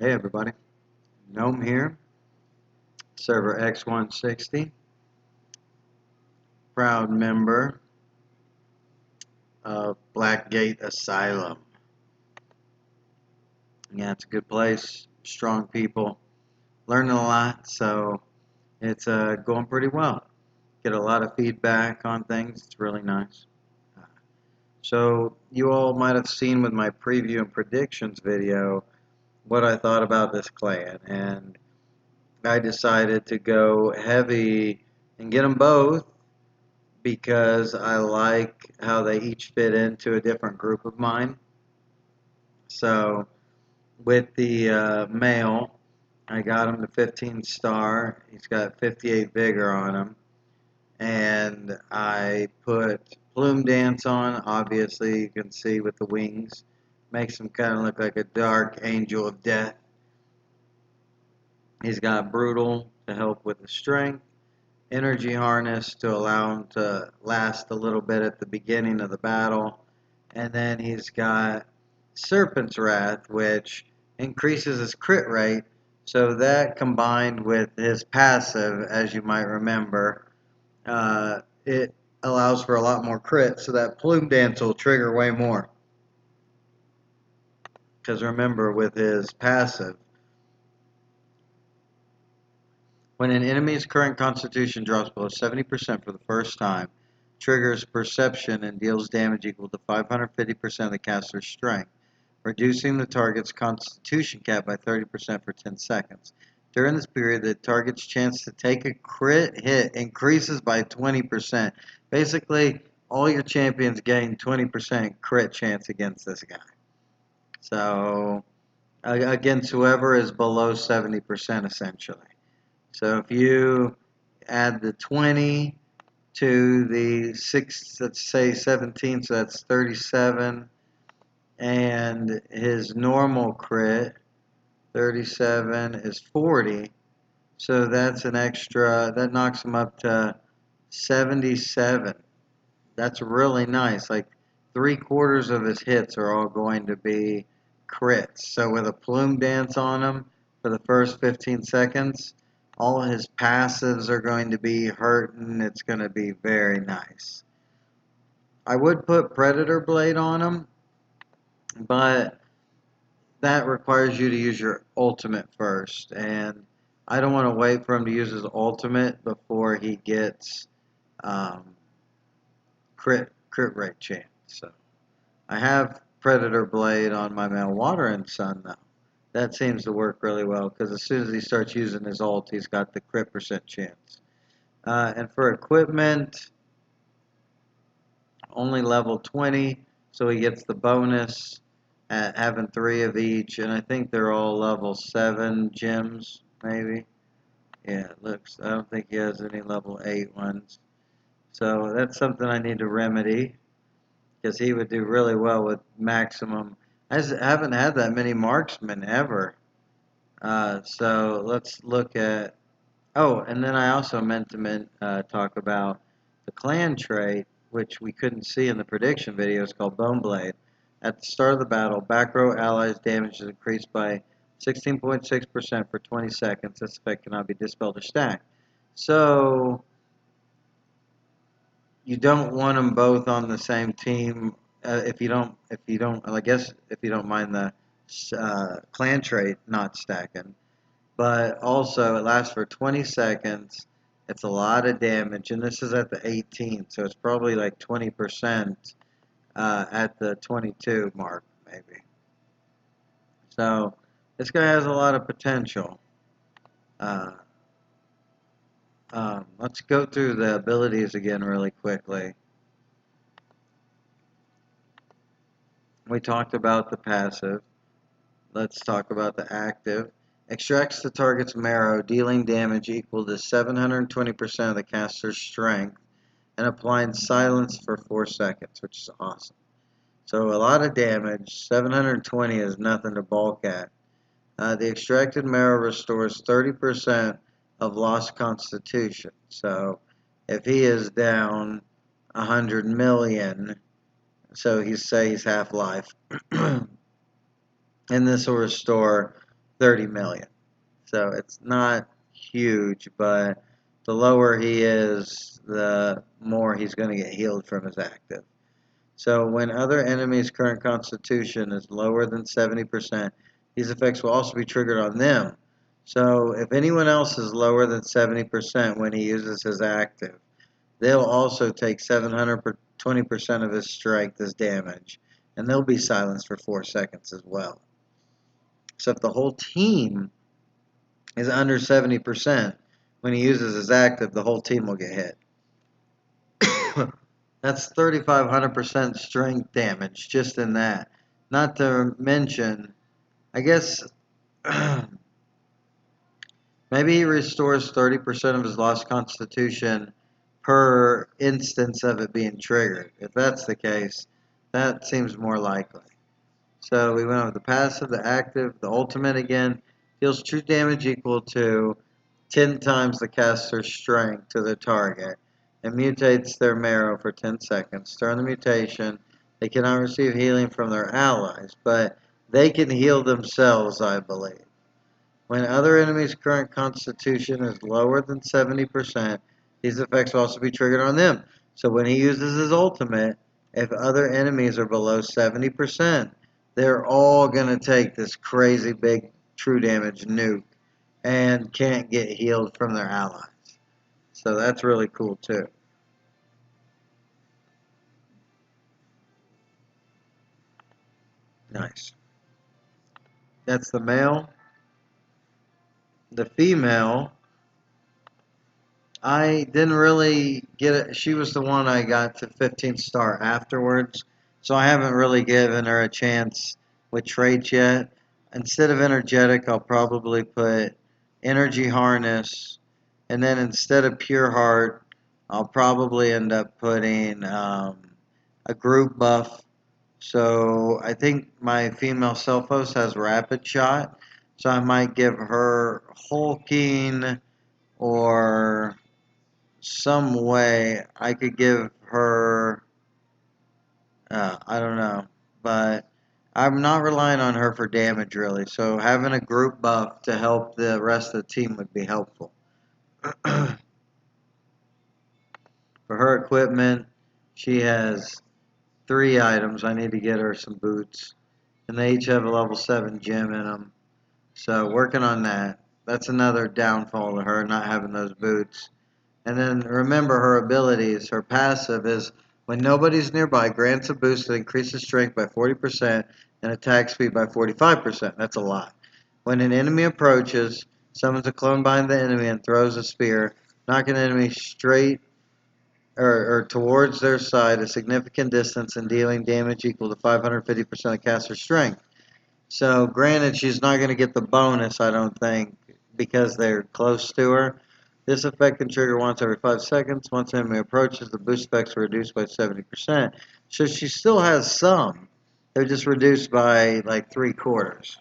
Hey everybody, Gnome here, server X160, proud member of Blackgate Asylum. Yeah, it's a good place, strong people, learning a lot, so it's going pretty well. Get a lot of feedback on things, it's really nice. So you all might have seen with my preview and predictions video what I thought about this clan, and I decided to go heavy and get them both because I like how they each fit into a different group of mine. So with the male, I got him to 15 star. He's got 58 vigor on him. And I put Plume Dance on. Obviously, you can see with the wings. Makes him kind of look like a dark angel of death. He's got Brutal to help with the strength. Energy harness to allow him to last a little bit at the beginning of the battle. And then he's got Serpent's Wrath, which increases his crit rate. So that combined with his passive, as you might remember, it allows for a lot more crit. So that Plume Dance will trigger way more. Because remember, with his passive, when an enemy's current constitution drops below 70% for the first time, triggers perception and deals damage equal to 550% of the caster's strength, reducing the target's constitution cap by 30% for 10 seconds. During this period, the target's chance to take a crit hit increases by 20%. Basically, all your champions gain 20% crit chance against this guy. So, against whoever is below 70% essentially. So if you add the 20 to the 6, let's say 17, so that's 37, and his normal crit, 37 is 40, so that's an extra, that knocks him up to 77. That's really nice. Like 3/4 of his hits are all going to be crits. So with a Plume Dance on him for the first 15 seconds, all of his passives are going to be hurting. It's going to be very nice. I would put Predator Blade on him, but that requires you to use your ultimate first. And I don't want to wait for him to use his ultimate before he gets um, crit rate chance. So I have Predator Blade on my male Water and Sun though. That seems to work really well because as soon as he starts using his ult, he's got the crit percent chance. And for equipment, only level 20, so he gets the bonus at having 3 of each, and I think they're all level 7 gems, maybe. Yeah, it looks, I don't think he has any level 8 ones. So that's something I need to remedy because he would do really well with maximum. I haven't had that many marksmen ever. So let's look at. Oh, and then I also meant to talk about the clan trait, which we couldn't see in the prediction video. It's called Bone Blade. At the start of the battle, back row allies' damage is increased by 16.6% for 20 seconds. This effect cannot be dispelled or stacked. So you don't want them both on the same team. If you don't, I guess if you don't mind the clan trait not stacking, but also it lasts for 20 seconds. It's a lot of damage, and this is at the 18, so it's probably like 20% at the 22 mark, maybe. So this guy has a lot of potential. Uh, let's go through the abilities again really quickly. We talked about the passive. Let's talk about the active. Extracts the target's marrow, dealing damage equal to 720% of the caster's strength, and applying silence for 4 seconds, which is awesome. So a lot of damage. 720 is nothing to balk at. The extracted marrow restores 30% of lost constitution. So if he is down 100 million, so he's half life, and this will restore 30 million. So it's not huge, but the lower he is, the more he's going to get healed from his active. So when other enemies' current constitution is lower than 70%, these effects will also be triggered on them. So if anyone else is lower than 70% when he uses his active, they'll also take 720% of his strength as damage, and they'll be silenced for 4 seconds as well. So if the whole team is under 70%, when he uses his active, the whole team will get hit. That's 3,500% strength damage just in that. Not to mention, I guess, maybe he restores 30% of his lost constitution per instance of it being triggered. If that's the case, that seems more likely. So we went over the passive, the active, the ultimate again. Deals true damage equal to 10 times the caster's strength to the target and mutates their marrow for 10 seconds. During the mutation, they cannot receive healing from their allies, but they can heal themselves, I believe. When other enemies' current constitution is lower than 70%, these effects will also be triggered on them. So when he uses his ultimate, if other enemies are below 70%, they're all going to take this crazy big true damage nuke and can't get healed from their allies. So that's really cool too. Nice. That's the male. The female, I didn't really get it. She was the one I got to 15 star afterwards. So I haven't really given her a chance with traits yet. Instead of energetic, I'll probably put energy harness. And then instead of pure heart, I'll probably end up putting a group buff. So I think my female self-host has rapid shot. So I might give her hulking or some way I could give her, I don't know, but I'm not relying on her for damage really. So having a group buff to help the rest of the team would be helpful. For her equipment, she has 3 items. I need to get her some boots, and they each have a level 7 gem in them. So working on that. That's another downfall to her, not having those boots. And then remember her abilities. Her passive is when nobody's nearby, grants a boost that increases strength by 40% and attack speed by 45%. That's a lot. When an enemy approaches, summons a clone behind the enemy and throws a spear, knocking an enemy straight or towards their side a significant distance and dealing damage equal to 550% of caster's strength. So granted, she's not going to get the bonus, I don't think, because they're close to her. This effect can trigger once every 5 seconds. Once the enemy approaches, the boost effects are reduced by 70%. So she still has some. They're just reduced by like 3/4.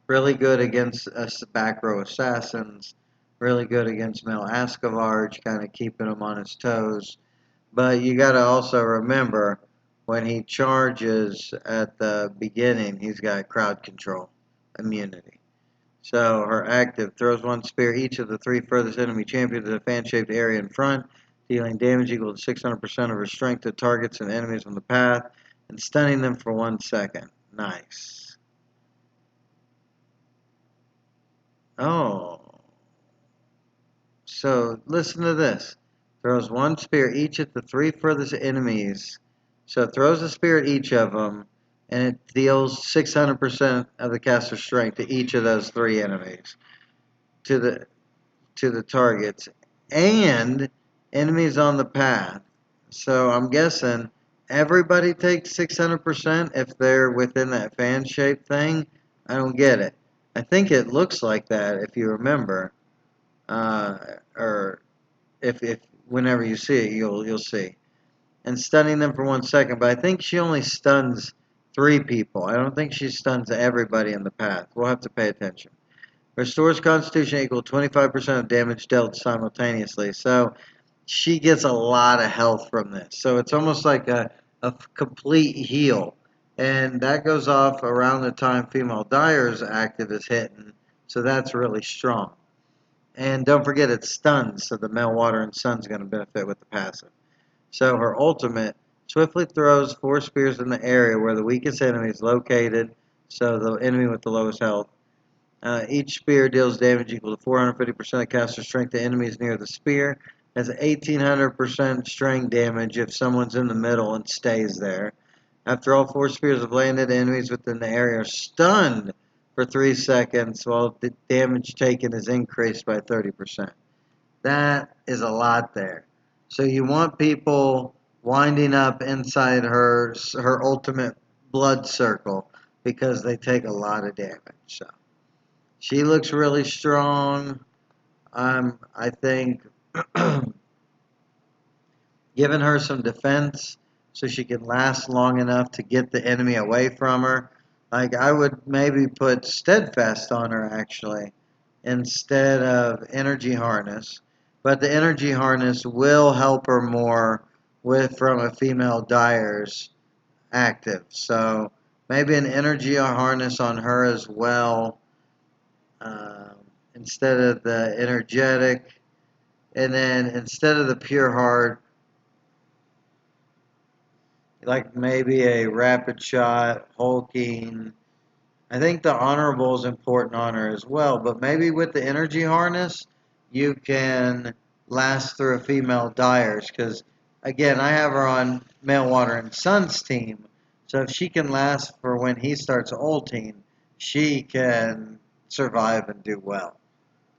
Really good against back row assassins. Really good against Mel Ascavarge, kind of keeping him on his toes. But you got to also remember, when he charges at the beginning, he's got crowd control, immunity. So her active throws 1 spear each of the 3 furthest enemy champions in a fan-shaped area in front, dealing damage equal to 600% of her strength to targets and enemies on the path, and stunning them for 1 second. Nice. Oh. So listen to this. Throws 1 spear each at the 3 furthest enemies. So it throws a spear at each of them, and it deals 600% of the caster's strength to each of those 3 enemies, to the targets, and enemies on the path. So I'm guessing everybody takes 600% if they're within that fan-shaped thing. I don't get it. I think it looks like that if you remember, or if whenever you see it, you'll see. And stunning them for 1 second, but I think she only stuns 3 people. I don't think she stuns everybody in the path. We'll have to pay attention. Restores Constitution equal to 25% of damage dealt simultaneously. So she gets a lot of health from this. So it's almost like a complete heal. And that goes off around the time female Dyer's active is hitting, so that's really strong. And don't forget it's stunned, so the male water and sun's going to benefit with the passive. So her ultimate swiftly throws 4 spears in the area where the weakest enemy is located, so the enemy with the lowest health. Each spear deals damage equal to 450% of caster strength to enemies near the spear. Has 1800% strength damage if someone's in the middle and stays there. After all 4 spears have landed, enemies within the area are stunned for 3 seconds while the damage taken is increased by 30%. That is a lot there. So you want people winding up inside her ultimate blood circle because they take a lot of damage. So she looks really strong. I think giving her some defense so she can last long enough to get the enemy away from her. Like I would maybe put steadfast on her actually instead of energy harness. But the energy harness will help her more with from a female dyer's active. So maybe an energy harness on her as well um, instead of the energetic. And then instead of the pure heart, like maybe a rapid shot, hulking. I think the honorable is important on her as well, but maybe with the energy harness, you can last through a female dyers because, again, I have her on male water and sun's team, so if she can last for when he starts ulting, she can survive and do well.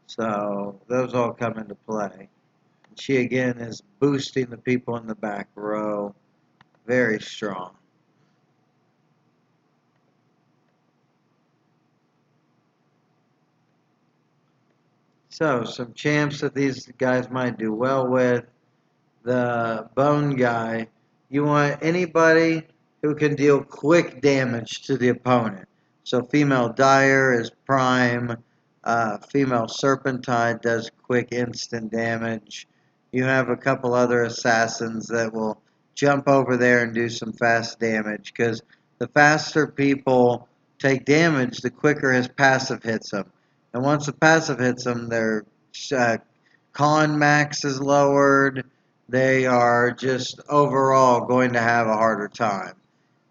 So those all come into play. She again is boosting the people in the back row. Very strong. So, some champs that these guys might do well with. The bone guy. You want anybody who can deal quick damage to the opponent. So, female Dire is prime. Female Serpentine does quick instant damage. You have a couple other assassins that will jump over there and do some fast damage because the faster people take damage, the quicker his passive hits them. And once the passive hits them, their uh, con max is lowered. They are just overall going to have a harder time.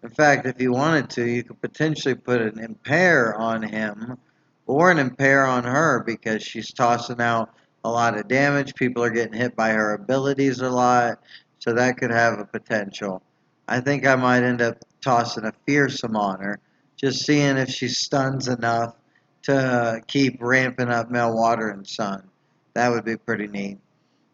In fact, if you wanted to, you could potentially put an impair on him or an impair on her because she's tossing out a lot of damage. People are getting hit by her abilities a lot, so that could have a potential. I think I might end up tossing a fearsome on her, just seeing if she stuns enough to keep ramping up male water and sun. That would be pretty neat.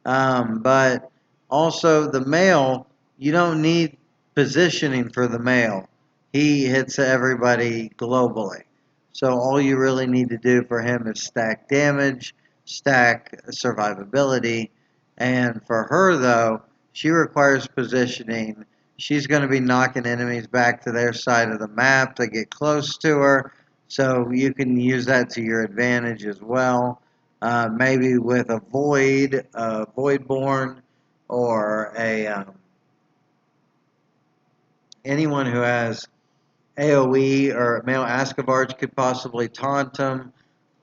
But also the male, you don't need positioning for the male. He hits everybody globally. So all you really need to do for him is stack damage, stack survivability. And for her, though, she requires positioning. She's going to be knocking enemies back to their side of the map to get close to her. So you can use that to your advantage as well. Maybe with a Voidborn, or a anyone who has AoE or male Ascavarge could possibly taunt him.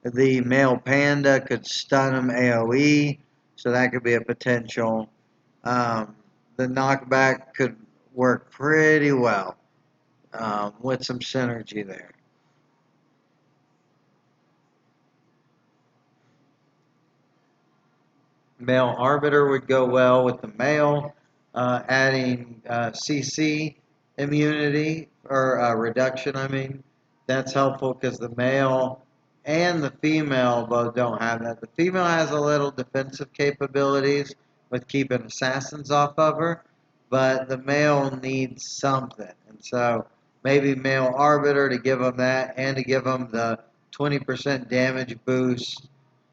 The male Panda could stun him AoE, so that could be a potential. Um, the knockback could work pretty well with some synergy there. Male Arbiter would go well with the male, adding CC immunity, or reduction, I mean. That's helpful because the male and the female both don't have that. The female has a little defensive capabilities with keeping assassins off of her, but the male needs something. And so maybe male Arbiter to give them that and to give them the 20% damage boost,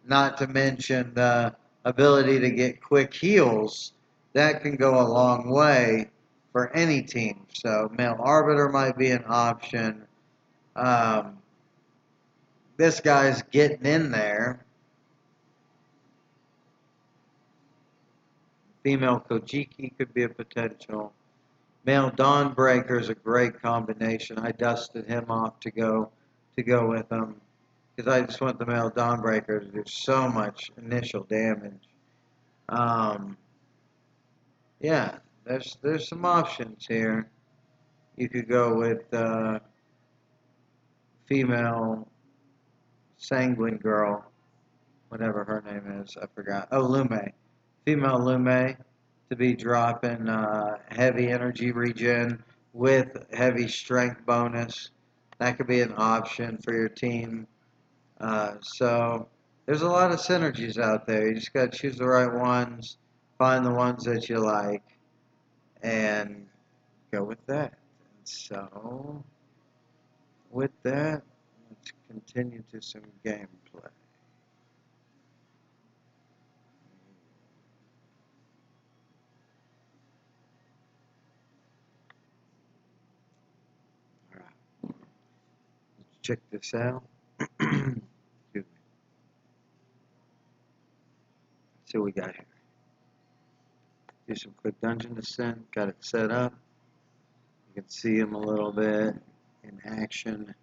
not to mention the ability to get quick heals, that can go a long way for any team. So male arbiter might be an option. Um, this guy's getting in there. Female Kojiki could be a potential. Male Dawnbreaker is a great combination. I dusted him off to go with him because I just want the male Dawnbreaker to do so much initial damage. Um, yeah, there's some options here. You could go with female Sanguine Girl, whatever her name is, I forgot. Oh, Lume. Female Lume to be dropping heavy energy regen with heavy strength bonus. That could be an option for your team. So there's a lot of synergies out there. You just got to choose the right ones, find the ones that you like, and go with that. And so with that, let's continue to some gameplay. All right, let's check this out. Excuse me. See what we got here. Do some quick dungeon descent. Got it set up. You can see him a little bit in action.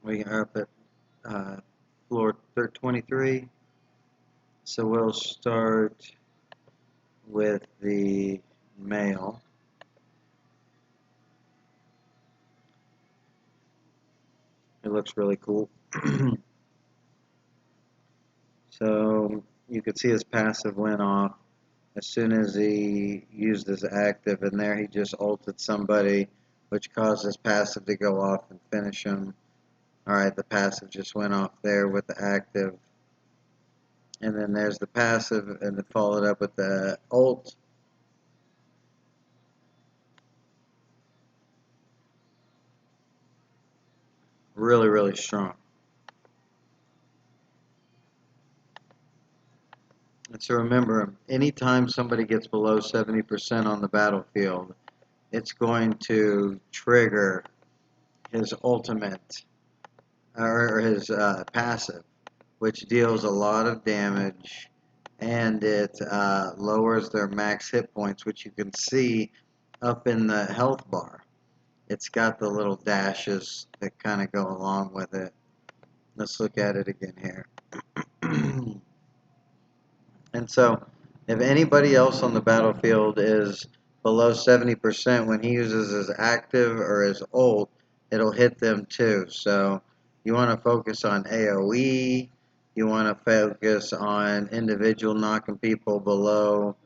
We are up at floor 23. So we'll start with the male. It looks really cool. So you can see his passive went off as soon as he used his active, and there he just ulted somebody, which caused his passive to go off and finish him. Alright, the passive just went off there with the active. And then there's the passive, and it followed up with the ult. Really, really strong. And so remember, anytime somebody gets below 70% on the battlefield, it's going to trigger his ultimate, or his passive, which deals a lot of damage, and it lowers their max hit points, which you can see up in the health bar. It's got the little dashes that kind of go along with it. Let's look at it again here. And so, if anybody else on the battlefield is below 70% when he uses his active or his ult, it'll hit them too. So, you want to focus on AoE. You want to focus on individual knocking people below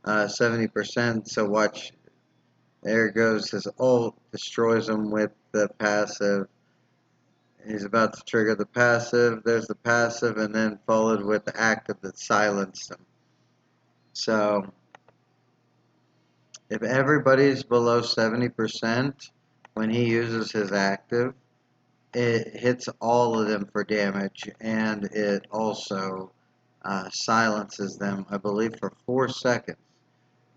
70%. So, watch. There goes his ult, destroys them with the passive. He's about to trigger the passive. There's the passive, and then followed with the active that silenced him. So, if everybody's below 70% when he uses his active, it hits all of them for damage, and it also silences them, I believe, for 4 seconds.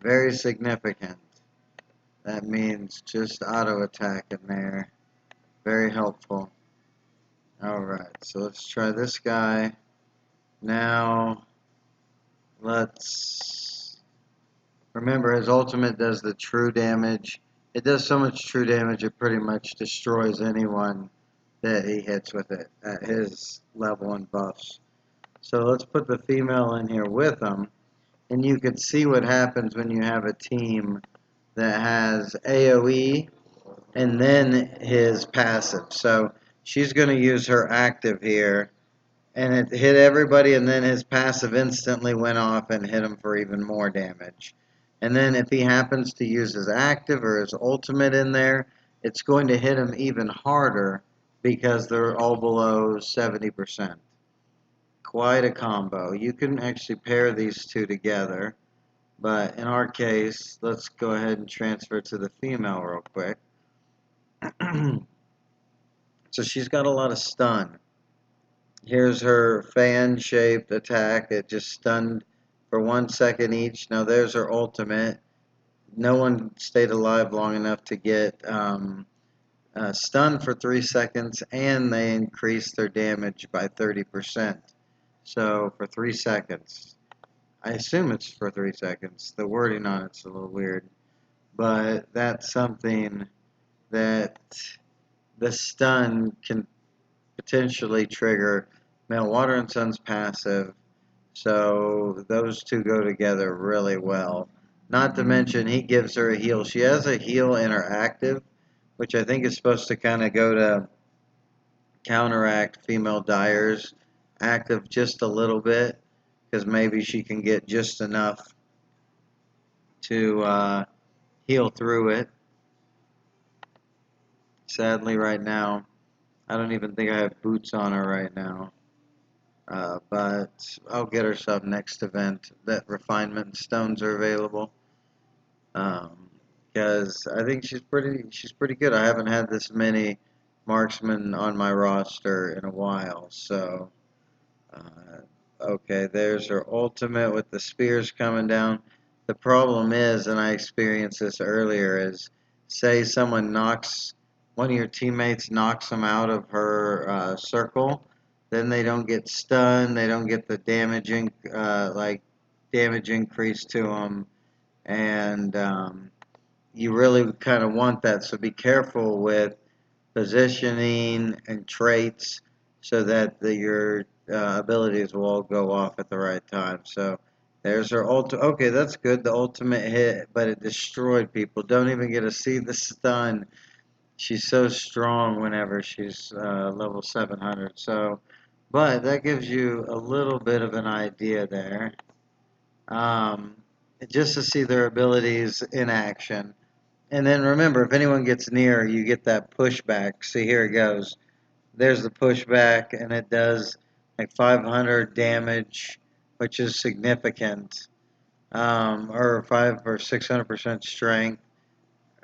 Very significant. That means just auto attack in there. Very helpful. Alright, so let's try this guy. Now, let's remember his ultimate does the true damage. It does so much true damage it pretty much destroys anyone that he hits with it at his level and buffs. So let's put the female in here with him, and you can see what happens when you have a team that has AoE and then his passive. So she's going to use her active here, and it hit everybody, and then his passive instantly went off and hit him for even more damage. And then if he happens to use his active or his ultimate in there, it's going to hit him even harder because they're all below 70%. Quite a combo. You can actually pair these two together, but in our case, let's go ahead and transfer to the female real quick. So she's got a lot of stun. Here's her fan-shaped attack. It just stunned for 1 second each. Now there's her ultimate. No one stayed alive long enough to get stunned for 3 seconds, and they increased their damage by 30%. So for 3 seconds. I assume it's for 3 seconds. The wording on it's a little weird. But that's something that the stun can potentially trigger Male Water and Sun's passive. So those two go together really well. Not to mention, he gives her a heal. She has a heal in her active, which I think is supposed to kind of go to counteract Female Dyer's active just a little bit, because maybe she can get just enough to heal through it. Sadly, right now, I don't even think I have boots on her right now. But I'll get her some next event that refinement stones are available. Because I think she's pretty good. I haven't had this many marksmen on my roster in a while, so okay, there's her ultimate with the spears coming down. The problem is, and I experienced this earlier, is say someone knocks, one of your teammates knocks them out of her circle, then they don't get stunned, they don't get the damage increase to them, and you really kind of want that. So be careful with positioning and traits so that your abilities will all go off at the right time. So there's her ultimate. Okay, that's good. The ultimate hit, but it destroyed people. Don't even get to see the stun. She's so strong whenever she's level 700. So, but that gives you a little bit of an idea there. Um, just to see their abilities in action. And then remember, if anyone gets near, you get that pushback. See, here it goes. There's the pushback, and it does like 500 damage, which is significant, or 600% strength.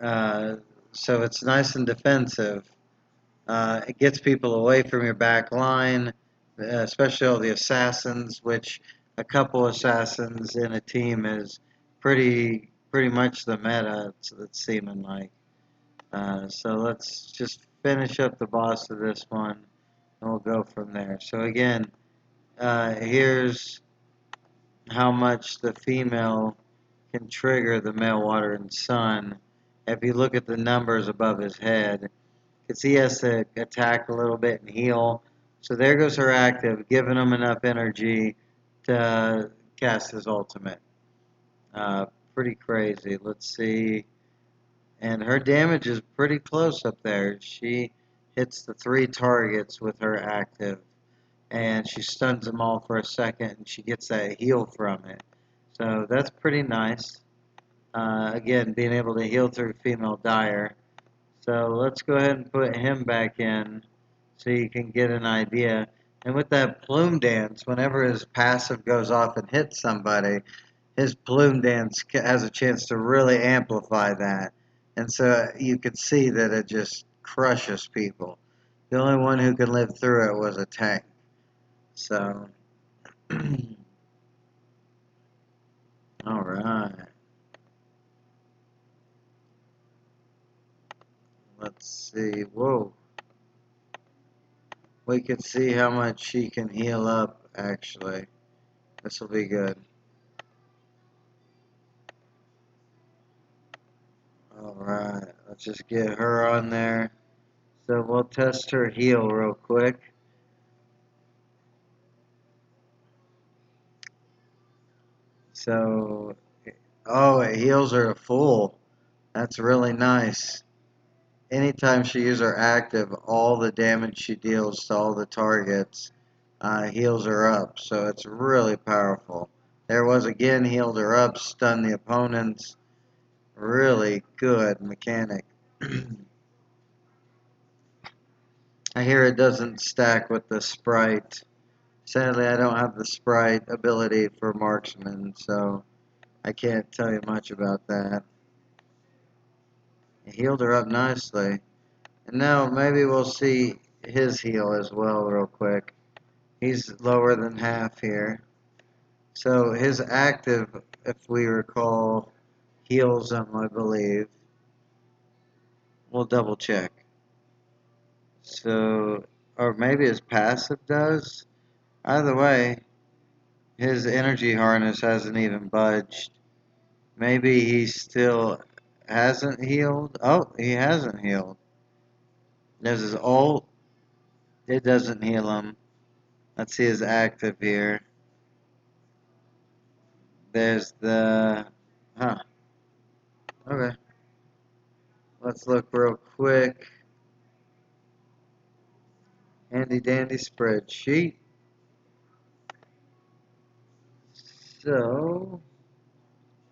Uh, so it's nice and defensive. It gets people away from your back line, especially all the assassins, which a couple assassins in a team is pretty much the meta. It's seeming like. So let's just finish up the boss of this one, and we'll go from there. So again, here's how much the female can trigger the male water and sun. If you look at the numbers above his head, because he has to attack a little bit and heal. So there goes her active, giving him enough energy to cast his ultimate. Uh, Pretty crazy. Let's see. And her damage is pretty close up there. She hits the 3 targets with her active, and she stuns them all for a second, and she gets that heal from it. So that's pretty nice. Again, being able to heal through Female Dire. So let's go ahead and put him back in so you can get an idea. And with that plume dance, whenever his passive goes off and hits somebody, his plume dance has a chance to really amplify that. And so you could see that it just crushes people. The only one who could live through it was a tank. So, all right. Let's see. Whoa. We could see how much she can heal up, actually. This will be good. Alright, let's just get her on there. So we'll test her heal real quick. So, oh, it heals her to full. That's really nice. Anytime she uses her active, all the damage she deals to all the targets heals her up. So it's really powerful. There was again, healed her up, stunned the opponents. Really good mechanic. I hear it doesn't stack with the sprite. Sadly, I don't have the sprite ability for marksman, so I can't tell you much about that. He healed her up nicely. And now maybe we'll see his heal as well real quick. He's lower than half here. So his active, if we recall, heals him, I believe. We'll double check. So, or maybe his passive does. Either way, His energy harness hasn't even budged. Maybe he still hasn't healed. Oh, he hasn't healed. There's his ult. It doesn't heal him. Let's see his active here. There's the... Huh. Okay. Let's look real quick. Handy dandy spreadsheet. So,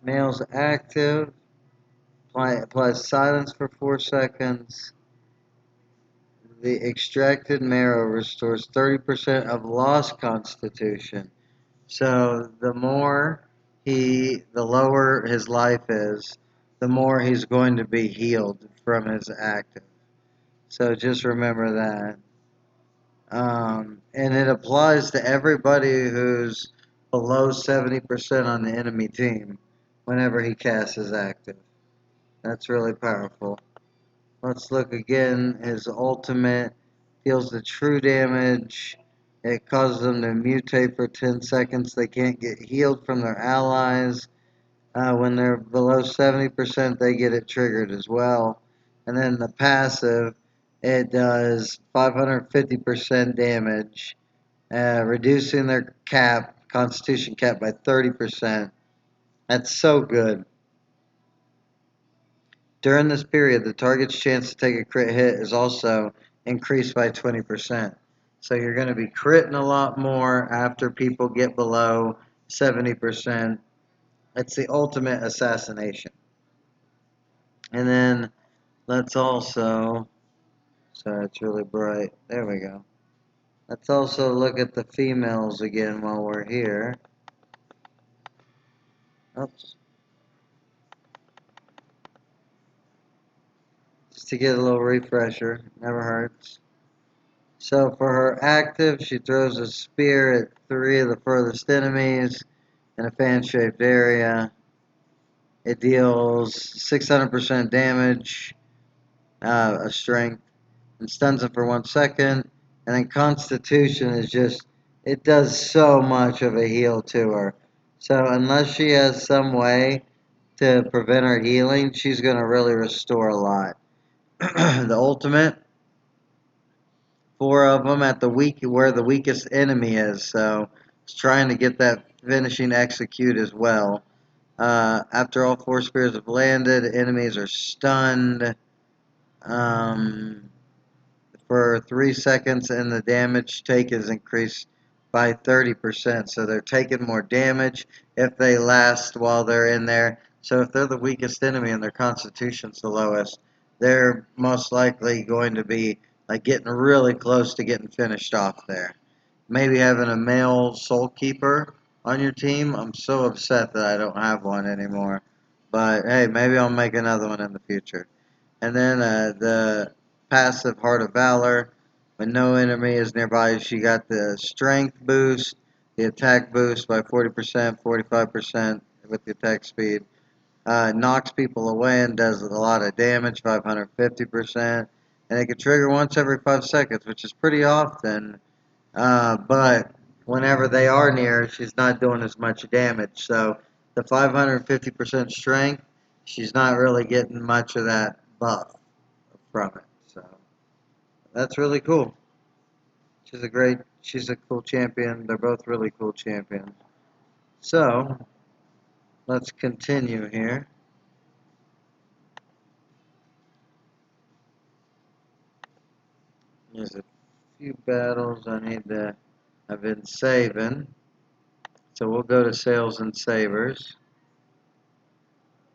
male's active. Applies silence for 4 seconds. The extracted marrow restores 30% of lost constitution. So the lower his life is, the more he's going to be healed from his active. So just remember that. And it applies to everybody who's below 70% on the enemy team whenever he casts his active. That's really powerful. Let's look again. His ultimate deals the true damage. It causes them to mutate for 10 seconds. They can't get healed from their allies. When they're below 70%, they get it triggered as well. And then the passive, it does 550% damage, reducing their constitution cap by 30%. That's so good. During this period, the target's chance to take a crit hit is also increased by 20%. So you're going to be critting a lot more after people get below 70%. It's the ultimate assassination. And then let's also, sorry, it's really bright. There we go. Let's also look at the females again while we're here. Oops. Just to get a little refresher. Never hurts. So for her active, she throws a spear at 3 of the furthest enemies in a fan-shaped area. It deals 600% damage, a strength, and stuns them for 1 second. And then Constitution is just, it does so much of a heal to her. So unless she has some way to prevent her healing, she's going to really restore a lot. The ultimate, 4 of them at the where the weakest enemy is. So it's trying to get that finishing execute as well. After all 4 spears have landed, enemies are stunned for 3 seconds, and the damage taken is increased by 30%. So they're taking more damage if they last while they're in there. So if they're the weakest enemy and their constitution's the lowest, they're most likely going to be like getting really close to getting finished off there. Maybe having a male soul keeper on your team. I'm so upset that I don't have one anymore. But hey, maybe I'll make another one in the future. And then the passive Heart of Valor. When no enemy is nearby, she got the strength boost, the attack boost by 40%, 45% with the attack speed. Knocks people away and does a lot of damage, 550%. And it can trigger once every 5 seconds, which is pretty often. But whenever they are near, she's not doing as much damage. So the 550% strength, she's not really getting much of that buff from it. So that's really cool. She's a cool champion. They're both really cool champions. So let's continue here. There's a few battles I've been saving. So we'll go to sales and savers.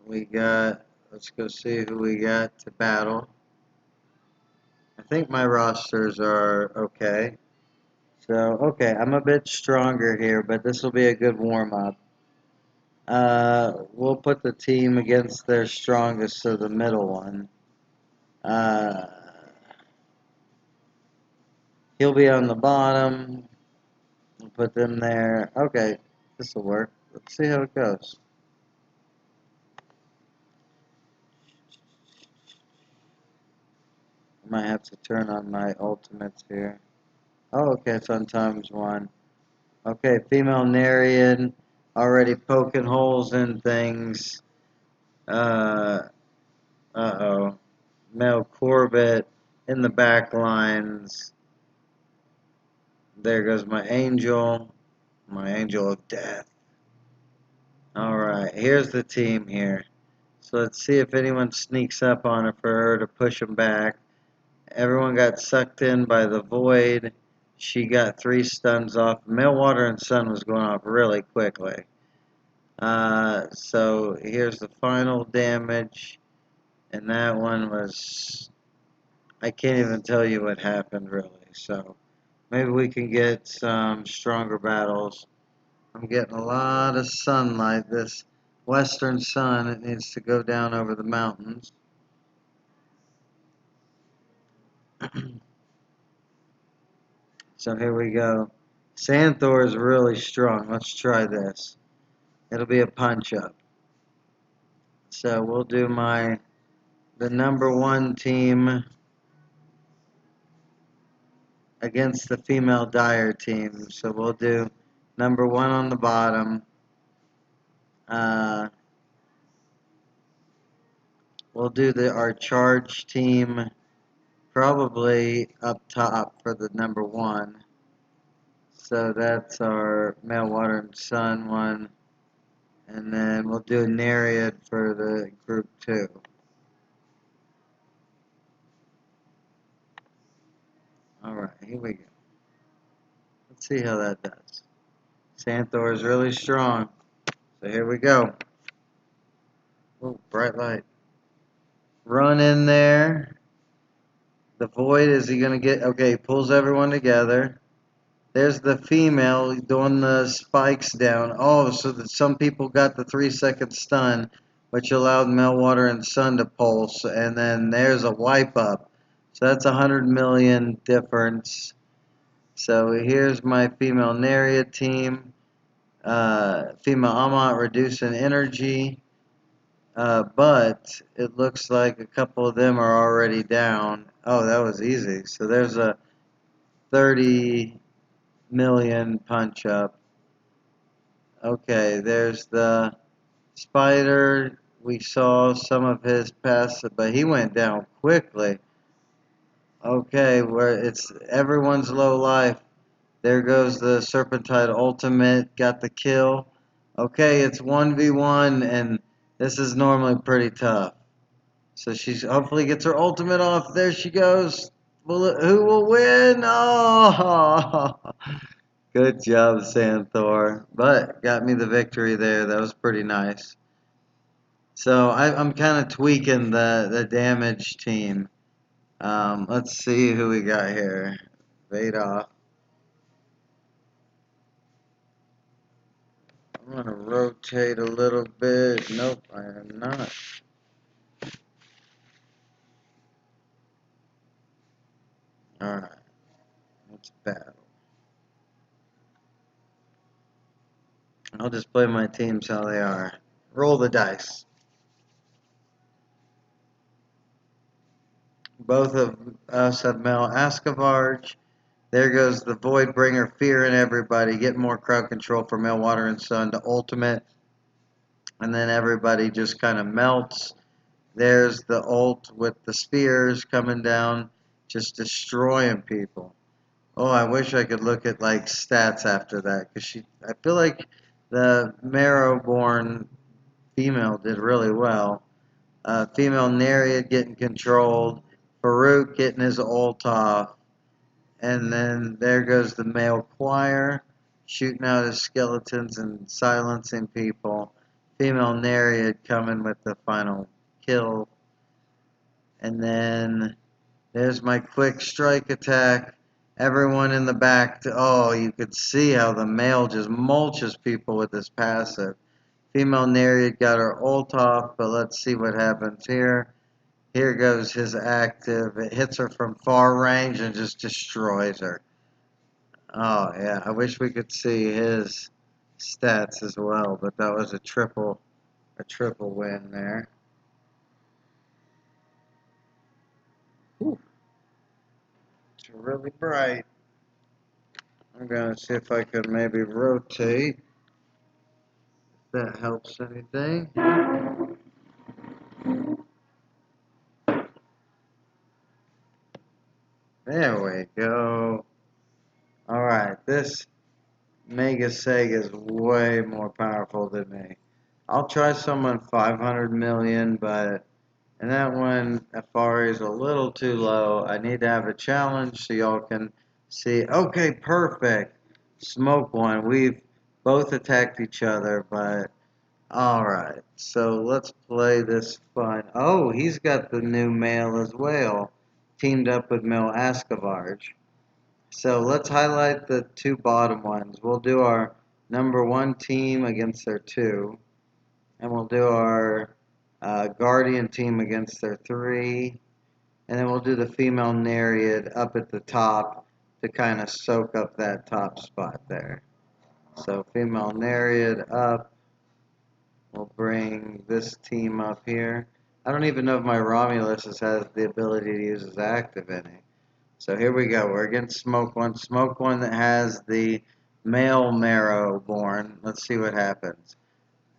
Let's go see who we got to battle. I think my rosters are okay. So, okay, I'm a bit stronger here, but this will be a good warm-up. We'll put the team against their strongest, so the middle one. Uh, he'll be on the bottom. We'll put them there. Okay, this will work. Let's see how it goes. I might have to turn on my ultimates here. Oh, okay, it's on ×1. Okay, female Nereid already poking holes in things. Uh-oh. Male Corbett in the back lines. There goes my angel of death. Alright, here's the team here. So let's see if anyone sneaks up on her for her to push them back. Everyone got sucked in by the void. She got 3 stuns off. Male Water and Sun was going off really quickly. So here's the final damage. And that one was... I can't even tell you what happened really. So maybe we can get some stronger battles. I'm getting a lot of sunlight. This western sun, it needs to go down over the mountains. So here we go. Sandthor is really strong. Let's try this. It'll be a punch up. So we'll do the number 1 team against the female Dire team. So we'll do number 1 on the bottom. We'll do our charge team probably up top for the number 1. So that's our Male Water and Sun one. And then we'll do a Nereid for the group 2. Alright, here we go. Let's see how that does. Sandthor is really strong. So here we go. Oh, bright light. Run in there. The void, is he going to get... Okay, he pulls everyone together. There's the female doing the spikes down. Oh, so that some people got the 3-second stun, which allowed Meltwater and Sun to pulse. And then there's a wipe up. So that's 100 million difference. So here's my female Nereid team. Female Ammon reducing energy. But it looks like a couple of them are already down. Oh, that was easy. So there's a 30 million punch up. Okay, there's the Spider. We saw some of his passive, but he went down quickly. Okay, where it's everyone's low life. There goes the Serpentine ultimate. Got the kill. Okay, it's 1v1, and this is normally pretty tough. So she's hopefully gets her ultimate off. There she goes. Who will win? Oh, good job, Sandthor. But got me the victory there. That was pretty nice. So I'm kind of tweaking the damage team. Let's see who we got here. Vadoff. I'm going to rotate a little bit. Nope, I am not. Alright, let's battle. I'll just play my teams how they are. Roll the dice. Both of us have Mel Ascavarge. There goes the Voidbringer, fear in everybody. Get more crowd control for Meltwater and Sun to ultimate. And then everybody just kind of melts. There's the ult with the spears coming down, just destroying people. Oh, I wish I could look at like stats after that, because I feel like the Marrowborn female did really well. Female Nereid getting controlled, Farouk getting his ult off, and then there goes the male choir shooting out his skeletons and silencing people. Female Nereid coming with the final kill. And then there's my quick strike attack. Everyone in the back. Oh, you could see how the male just mulches people with his passive. Female Nereid got her ult off, but let's see what happens here. Here goes his active. It hits her from far range and just destroys her. Oh, yeah. I wish we could see his stats as well, but that was a triple win there. Ooh, it's really bright. I'm gonna see if I can maybe rotate. If that helps anything. There we go. Alright, this Mega Sega is way more powerful than me. I'll try someone 500 million, but and that one, Afari is a little too low. I need to have a challenge so y'all can see. Okay, perfect. Smoke one. We've both attacked each other, but alright. So let's play this fun. Oh, he's got the new male as well. Teamed up with Mel Ascavarge. So let's highlight the two bottom ones. We'll do our number one team against their two. And we'll do our Guardian team against their three. And then we'll do the female Nereid up at the top to kind of soak up that top spot there. So female Nereid up. We'll bring this team up here. I don't even know if my Romulus has the ability to use his active any. So here we go. We're against Smoke One. Smoke One that has the male Marrowborn. Let's see what happens.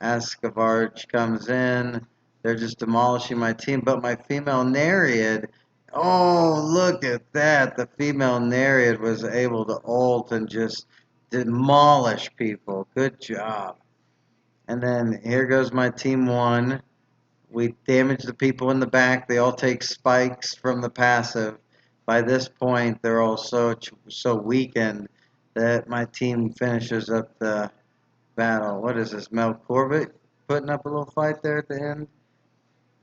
Ascavarge comes in. They're just demolishing my team. But my female Nereid, oh, look at that. The female Nereid was able to ult and just demolish people. Good job. And then here goes my team one. We damage the people in the back. They all take spikes from the passive. By this point, they're all so weakened that my team finishes up the battle. What is this? Mel Corbett putting up a little fight there at the end.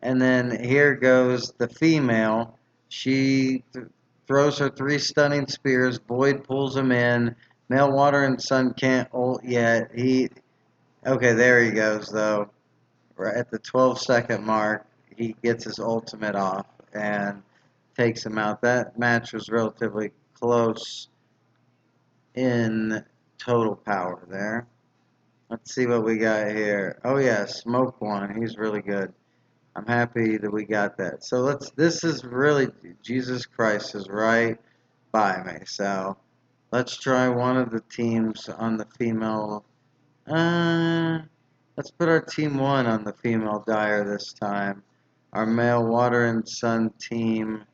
And then here goes the female. She throws her three stunning spears. Void pulls him in. Male Water and Sun can't ult yet. Okay, there he goes though. Right at the 12-second mark, he gets his ultimate off and takes him out. That match was relatively close in total power there. Let's see what we got here. Oh yeah, Smoke One. He's really good. I'm happy that we got that. So this is really, Jesus Christ is right by me. So let's try one of the teams on the female. Let's put our team one on the female Dire this time. Our male Water and Sun team.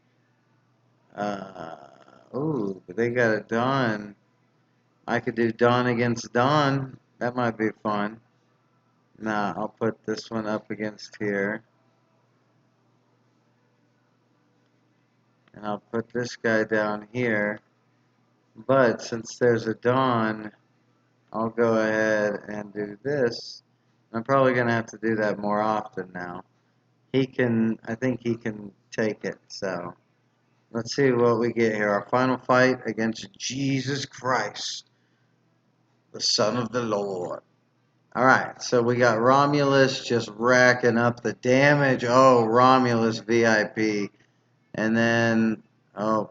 Ooh, they got a Dawn. I could do Dawn against Dawn. That might be fun. Nah, I'll put this one up against here. And I'll put this guy down here. But since there's a Dawn, I'll go ahead and do this. I'm probably going to have to do that more often now. I think he can take it. So let's see what we get here. Our final fight against Jesus Christ, the Son of the Lord. Alright, so we got Romulus just racking up the damage. Oh, Romulus VIP. And then, oh,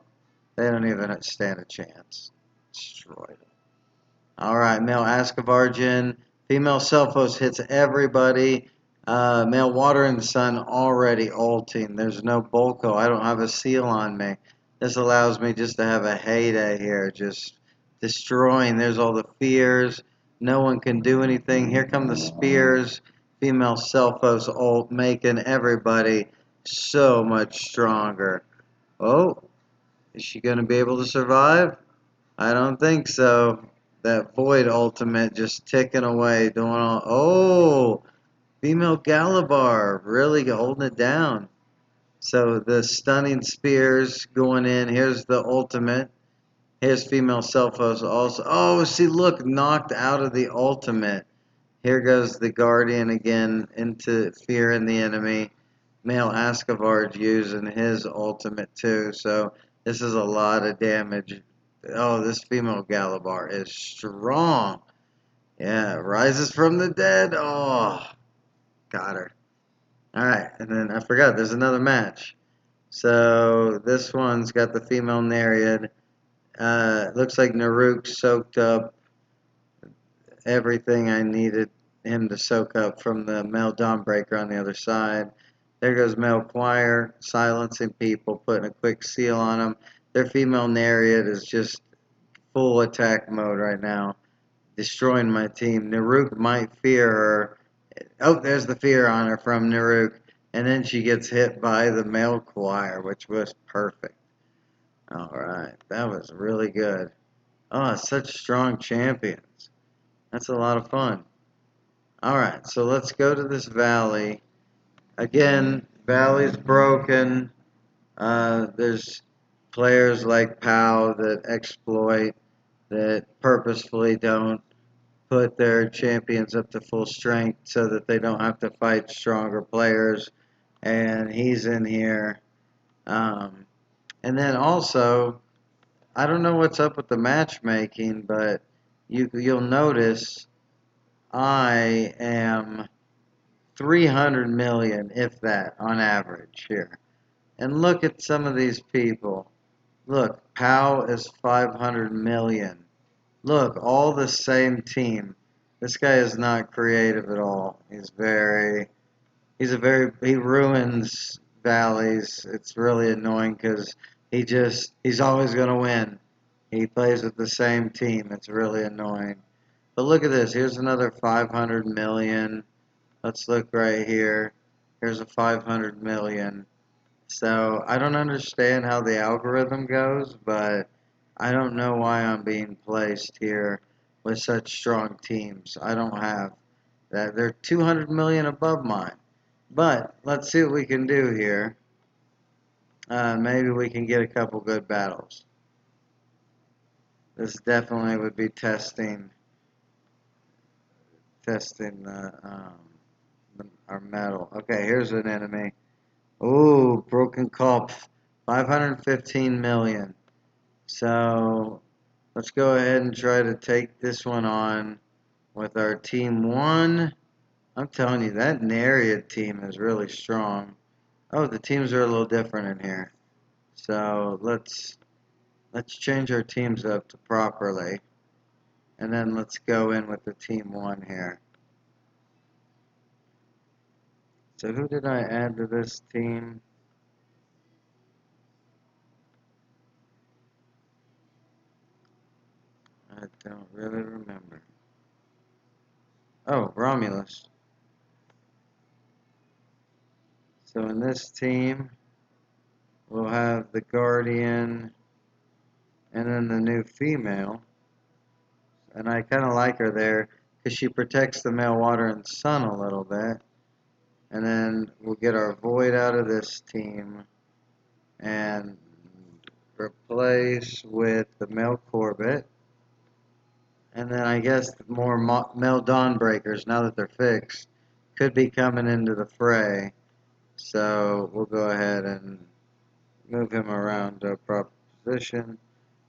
they don't even stand a chance. Destroyed them. Alright, male Ascavargian. Female Selphos hits everybody. Male Water and Sun already ulting. There's no Bolko. I don't have a seal on me. This allows me just to have a heyday here. Just destroying. There's all the fears. No one can do anything. Here come the spears. Female Selphos ult, making everybody so much stronger. Oh, is she going to be able to survive? I don't think so. That Void ultimate just ticking away, doing all. Oh, female Galabar really holding it down. So the stunning spears going in. Here's the ultimate. Here's female Selphos also. Oh, see, look, knocked out of the ultimate. Here goes the Guardian again into fearing the enemy. Male Ascavarge using his ultimate too. So this is a lot of damage. Oh, this female Galabar is strong. Yeah, rises from the dead. Oh, got her. Alright, and then I forgot there's another match. So this one's got the female Nereid. Looks like Naruk soaked up everything I needed him to soak up from the male Dawnbreaker on the other side. There goes male Choir, silencing people, putting a quick seal on them. Their female Nereid is just full attack mode right now, destroying my team. Naruk might fear her. Oh, there's the fear on her from Naruk. And then she gets hit by the male choir, which was perfect. Alright, that was really good. Oh, such strong champions. That's a lot of fun. Alright, so let's go to this valley. Again, valley's broken. There's players like POW that exploit, that purposefully don't put their champions up to full strength so that they don't have to fight stronger players. And he's in here. And then also, I don't know what's up with the matchmaking, but you'll notice I am 300 million, if that, on average here. And look at some of these people. Look, Powell is 500 million. Look, all the same team. This guy is not creative at all. He ruins valleys. It's really annoying because he's always going to win. He plays with the same team. It's really annoying. But look at this. Here's another 500 million. Let's look right here. Here's a 500 million. So I don't understand how the algorithm goes, but I don't know why I'm being placed here with such strong teams. I don't have that. They're 200 million above mine. But let's see what we can do here. Maybe we can get a couple good battles. This definitely would be testing our metal. Okay, here's an enemy. Ooh, broken Kopf, 515 million. So let's go ahead and try to take this one on with our team one. I'm telling you, that Nereid team is really strong. Oh, the teams are a little different in here. So let's change our teams up to properly. And then let's go in with the team one here. So who did I add to this team? I don't really remember. Oh, Romulus. So in this team, we'll have the Guardian and then the new female. And I kind of like her there because she protects the male water and sun a little bit. And then we'll get our Void out of this team and replace with the male Corbett. And then I guess more male Dawnbreakers, now that they're fixed, could be coming into the fray. So we'll go ahead and move him around to a proper position.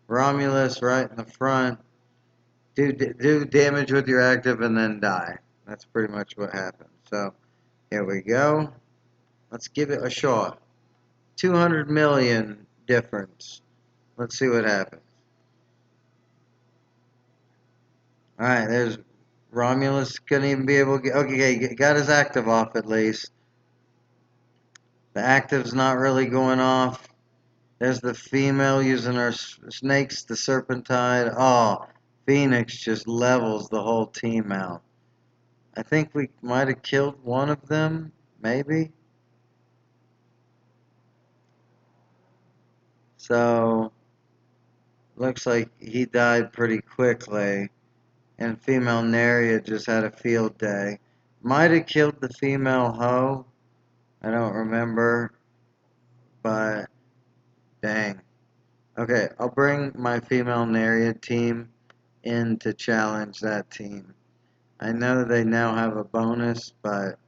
Romulus right in the front. Do damage with your active and then die. That's pretty much what happens. So here we go. Let's give it a shot. 200 million difference. Let's see what happens. Alright, there's Romulus. Couldn't even be able to get... Okay, got his active off at least. The active's not really going off. There's the female using her snakes, the Serpentine. Oh, Phoenix just levels the whole team out. I think we might have killed one of them, maybe. So, looks like he died pretty quickly. And female Neria just had a field day. Might have killed the female Ho. I don't remember. But, dang. Okay, I'll bring my female Neria team in to challenge that team. I know they now have a bonus, but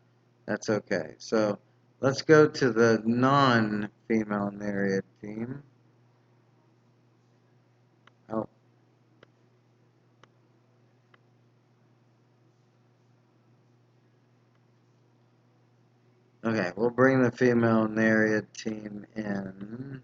that's okay. So, let's go to the non-female Neria team. Oh. Okay, we'll bring the female Nereid team in.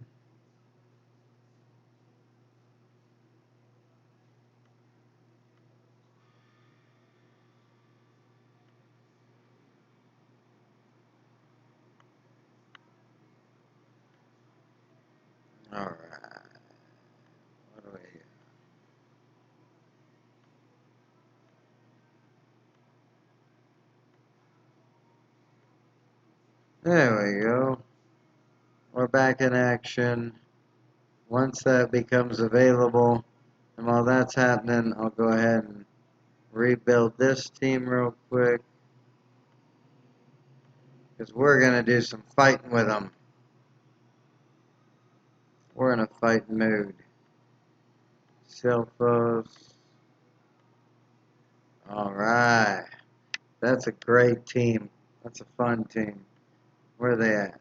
Alright. What do we There we go. We're back in action. Once that becomes available, and while that's happening, I'll go ahead and rebuild this team real quick. Because we're going to do some fighting with them. We're in a fighting mood. Silphos. Alright. That's a great team. That's a fun team. Where are they at?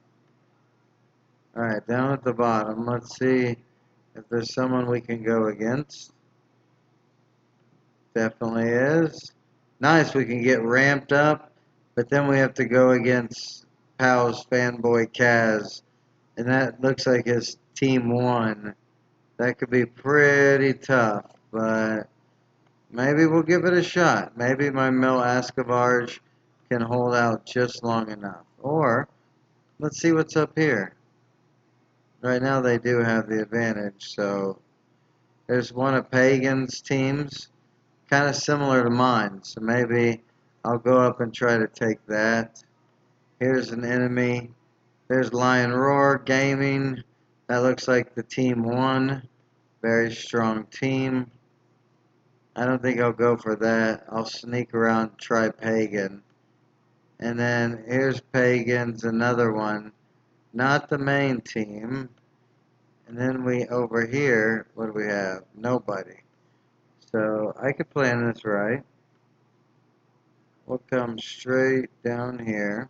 Alright, down at the bottom. Let's see if there's someone we can go against. Definitely is. Nice, we can get ramped up, but then we have to go against Pow's fanboy Kaz. And that looks like it's team 1. That could be pretty tough, but maybe we'll give it a shot. Maybe my Mil Ascavarge can hold out just long enough. Or, let's see what's up here. Right now they do have the advantage, so there's one of Pagan's teams, kind of similar to mine, so maybe I'll go up and try to take that. Here's an enemy. There's Lion Roar Gaming. That looks like the team 1. Very strong team. I don't think I'll go for that. I'll sneak around and try Pagan. And then here's Pagan's, another one. Not the main team. And then we, over here, what do we have? Nobody. So I could plan this right. We'll come straight down here.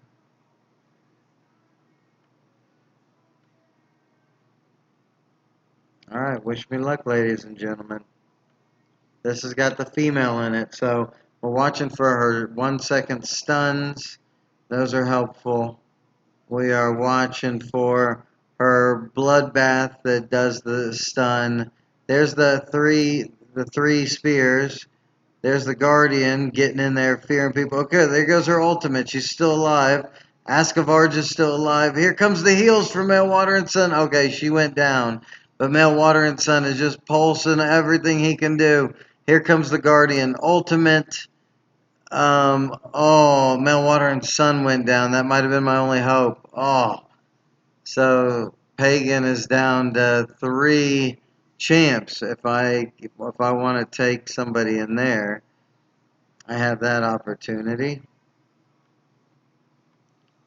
Alright, wish me luck, ladies and gentlemen. This has got the female in it, so we're watching for her 1-second stuns. Those are helpful. We are watching for her bloodbath that does the stun. There's the three spears. There's the Guardian getting in there, fearing people. Okay, there goes her ultimate. She's still alive. Ascavarge is still alive. Here comes the heals for Male Water and Sun. Okay, she went down. But Male Water and Sun is just pulsing everything he can do. Here comes the Guardian. Ultimate. Oh, Male Water and Sun went down. That might have been my only hope. Oh. So Pagan is down to 3 champs. If I want to take somebody in there, I have that opportunity.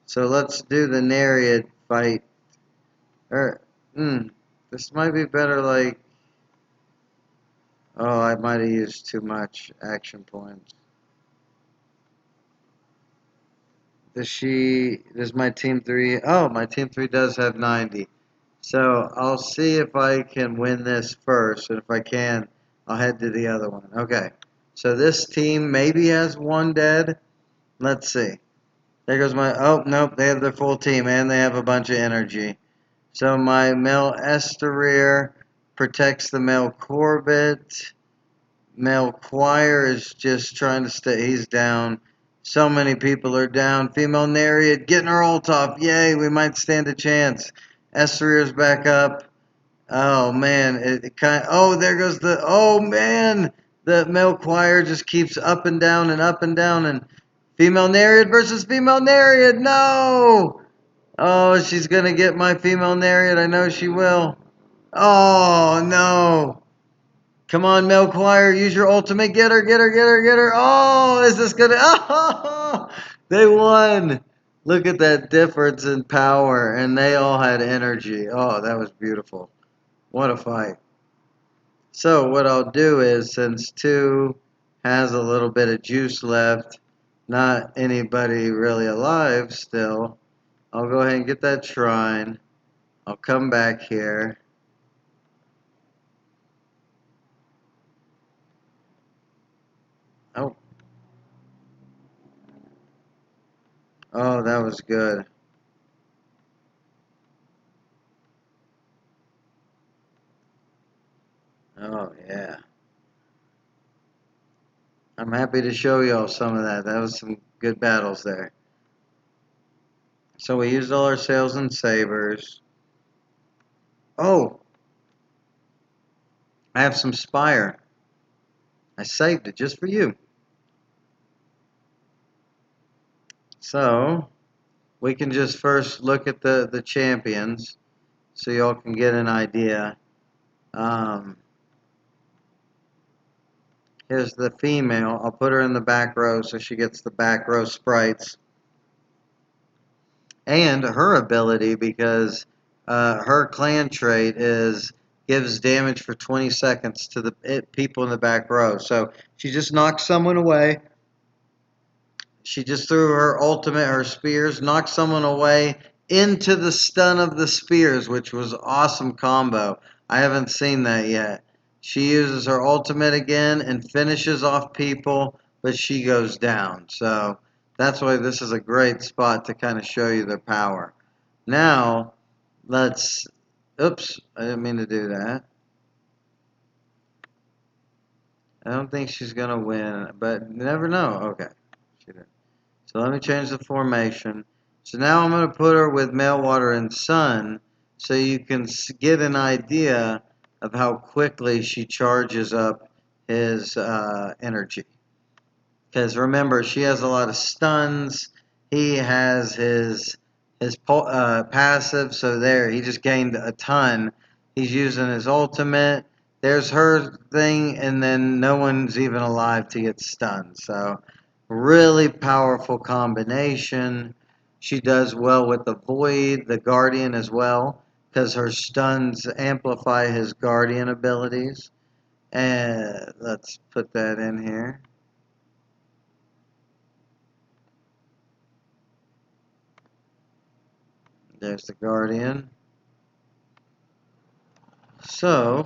So let's do the Nereid fight. This might be better like... Oh, I might have used too much action points. Does my team 3... Oh, my team 3 does have 90. So I'll see if I can win this first. And if I can, I'll head to the other one. Okay. So this team maybe has 1 dead. Let's see. There goes my... Oh, nope. They have their full team. And they have a bunch of energy. So my Mel Esterier protects the Mel Corbett. Mel Choir is just trying to stay. He's down. So many people are down. Female Nereid getting her ult off. Yay, we might stand a chance. Esterier's back up. Oh, man. Oh, there goes the... Oh, man. The Mel Choir just keeps up and down and up and down. And female Nereid versus female Nereid. No! Oh, she's going to get my female Nereid. I know she will. Oh, no. Come on, Mel Choir. Use your ultimate. Get her, get her, get her, get her. Oh, is this going to... Oh, they won. Look at that difference in power. And they all had energy. Oh, that was beautiful. What a fight. So what I'll do is, since 2 has a little bit of juice left, not anybody really alive still, I'll go ahead and get that shrine. I'll come back here. Oh. Oh, that was good. Oh, yeah. I'm happy to show y'all some of that. That was some good battles there. So we used all our sails and sabers. Oh! I have some Spire. I saved it just for you. So, we can just first look at the champions so y'all can get an idea. Here's the female. I'll put her in the back row so she gets the back row sprites. And her ability, because her clan trait is gives damage for 20 seconds to the people in the back row. So she just knocked someone away. She just threw her ultimate, her spears, knocked someone away into the stun of the spears, which was awesome combo. I haven't seen that yet. She uses her ultimate again and finishes off people, but she goes down. So that's why this is a great spot to kind of show you their power. Now, let's... Oops, I didn't mean to do that. I don't think she's going to win, but you never know. Okay, she did. So let me change the formation. So now I'm going to put her with Meltwater and Sun so you can get an idea of how quickly she charges up his energy. Because remember, she has a lot of stuns. He has his passive, so there, he just gained a ton. He's using his ultimate. There's her thing, and then no one's even alive to get stunned. So, really powerful combination. She does well with the Void, the Guardian as well, because her stuns amplify his Guardian abilities. And let's put that in here. There's the Guardian. So,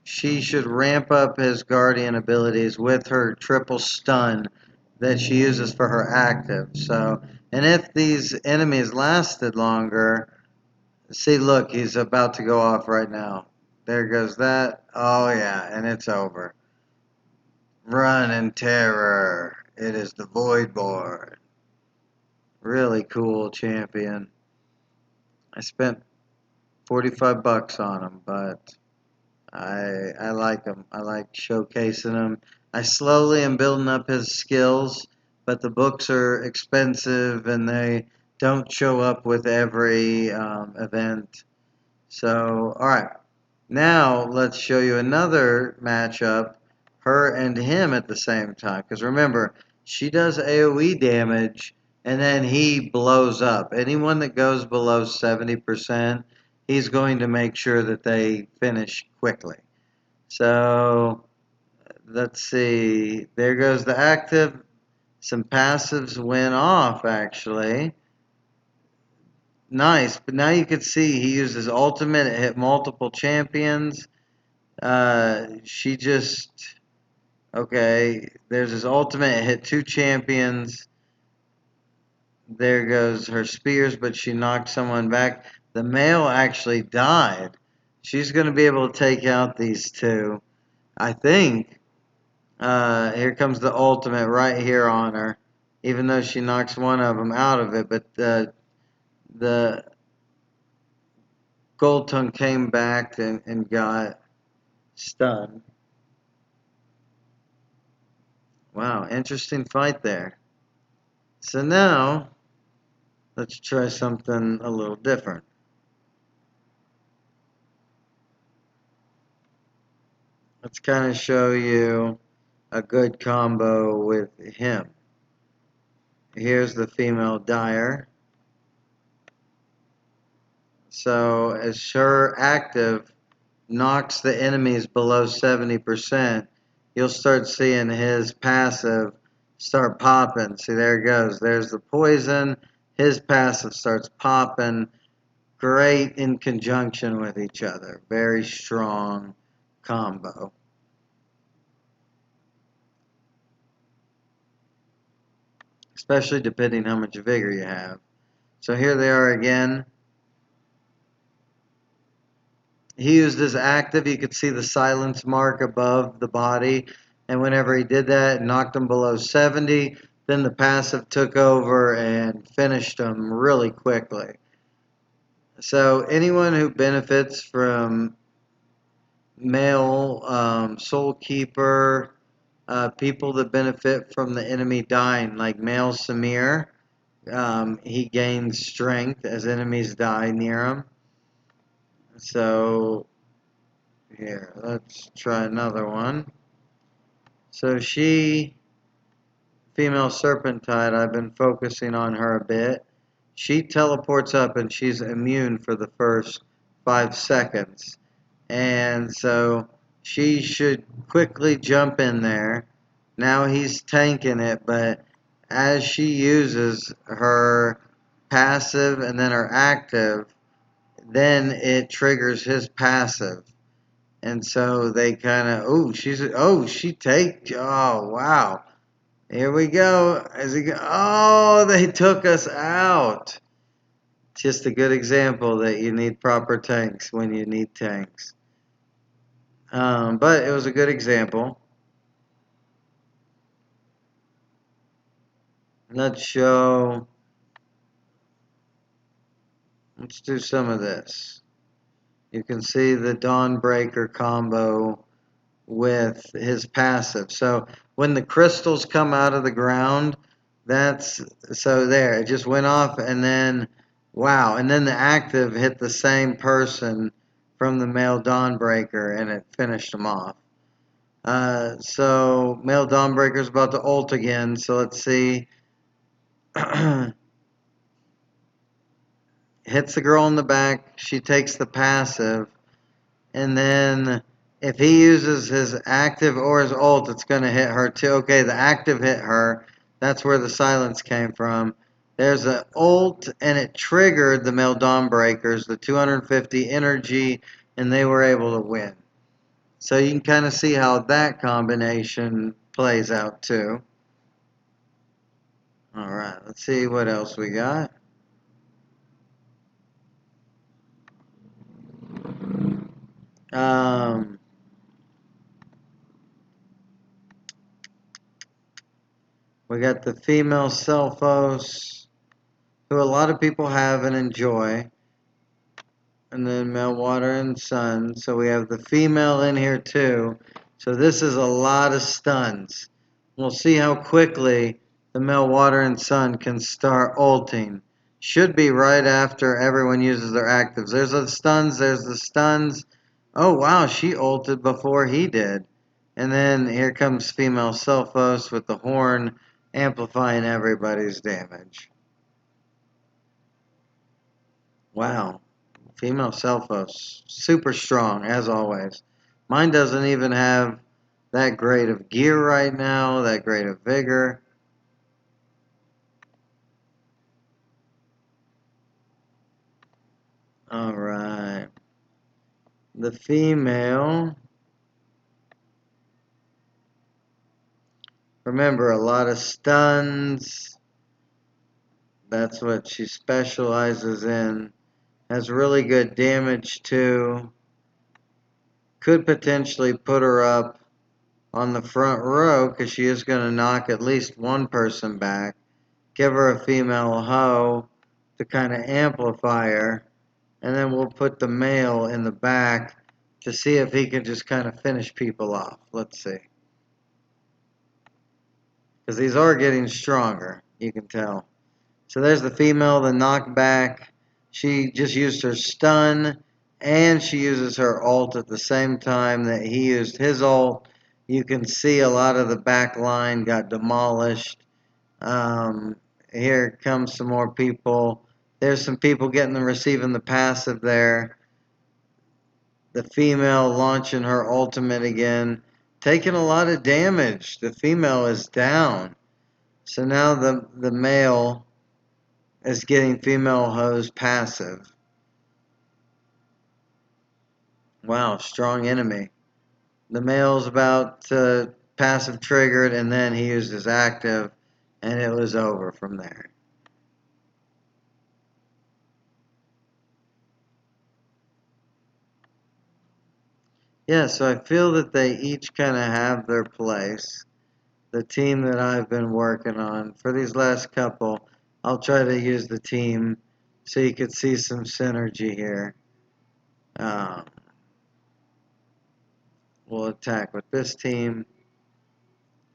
she should ramp up his Guardian abilities with her triple stun that she uses for her active. So, and if these enemies lasted longer, see, look, he's about to go off right now. There goes that. Oh, yeah, and it's over. Run in terror. It is the Voidborn. Really cool champion. I spent 45 bucks on him, but I like him. I like showcasing him. I slowly am building up his skills, but the books are expensive and they don't show up with every event. So, alright. Now, let's show you another matchup, her and him at the same time. Because remember, she does AoE damage, and then he blows up. Anyone that goes below 70%, he's going to make sure that they finish quickly. So, let's see. There goes the active. Some passives went off, actually. Nice, but now you can see he used his ultimate. It hit multiple champions. She just okay. There's his ultimate. It hit two champions. There goes her spears, but she knocked someone back. The male actually died. She's going to be able to take out these two. I think. Here comes the ultimate right here on her. Even though she knocks one of them out of it, but the Gold Tongue came back and got stunned. Wow, interesting fight there. So now, let's try something a little different. Let's kind of show you a good combo with him. Here's the female Dire. So as her active knocks the enemies below 70%, you'll start seeing his passive start popping. See, there it goes. There's the poison. His passive starts popping. Great in conjunction with each other. Very strong combo. Especially depending how much vigor you have. So here they are again. He used his active. You could see the silence mark above the body. And whenever he did that, it knocked him below 70. Then the passive took over and finished him really quickly. So anyone who benefits from male soul keeper, people that benefit from the enemy dying, like male Samir, he gains strength as enemies die near him. So, here, let's try another one. So female Serpentine, I've been focusing on her a bit. She teleports up and she's immune for the first 5 seconds. And so she should quickly jump in there. Now he's tanking it, but as she uses her passive and then her active, then it triggers his passive. And so they kind of, oh, wow. Here we go. Oh, they took us out. Just a good example that you need proper tanks when you need tanks. But it was a good example. Let's do some of this. You can see the Dawnbreaker combo with his passive. So when the crystals come out of the ground, it just went off and then, wow. And then the active hit the same person from the male Dawnbreaker and it finished him off. So male Dawnbreaker's about to ult again. So let's see. Hits the girl in the back. She takes the passive. And then if he uses his active or his ult, it's going to hit her too. Okay, the active hit her. That's where the silence came from. There's an ult, and it triggered the male Dawnbreakers, the 250 energy, and they were able to win. So you can kind of see how that combination plays out too. Alright, let's see what else we got. We got the female Selphos, who a lot of people have and enjoy. And then male Water and Sun. So we have the female in here too. So this is a lot of stuns. We'll see how quickly the male Water and Sun can start ulting. Should be right after everyone uses their actives. There's the stuns. Oh wow, she ulted before he did. And then here comes female Selphos with the horn amplifying everybody's damage. Wow. Female Selphos, super strong as always. Mine doesn't even have that great of gear right now, that great of vigor. Alright. The female. Remember, a lot of stuns. That's what she specializes in. Has really good damage too. Could potentially put her up on the front row because she is going to knock at least one person back. Give her a female hoe to kind of amplify her. And then we'll put the male in the back to see if he can just kind of finish people off. Let's see. Because these are getting stronger, you can tell. So there's the female, the knockback. She just used her stun, and she uses her ult at the same time that he used his ult. You can see a lot of the back line got demolished. Here comes some more people. There's some people receiving the passive there. The female launching her ultimate again. Taking a lot of damage. The female is down. So now the male is getting female hose passive. Wow, strong enemy. The male's about to passive triggered, and then he used his active, and it was over from there. Yeah, so I feel that they each kind of have their place. The team that I've been working on for these last couple, I'll try to use the team so you could see some synergy here. We'll attack with this team.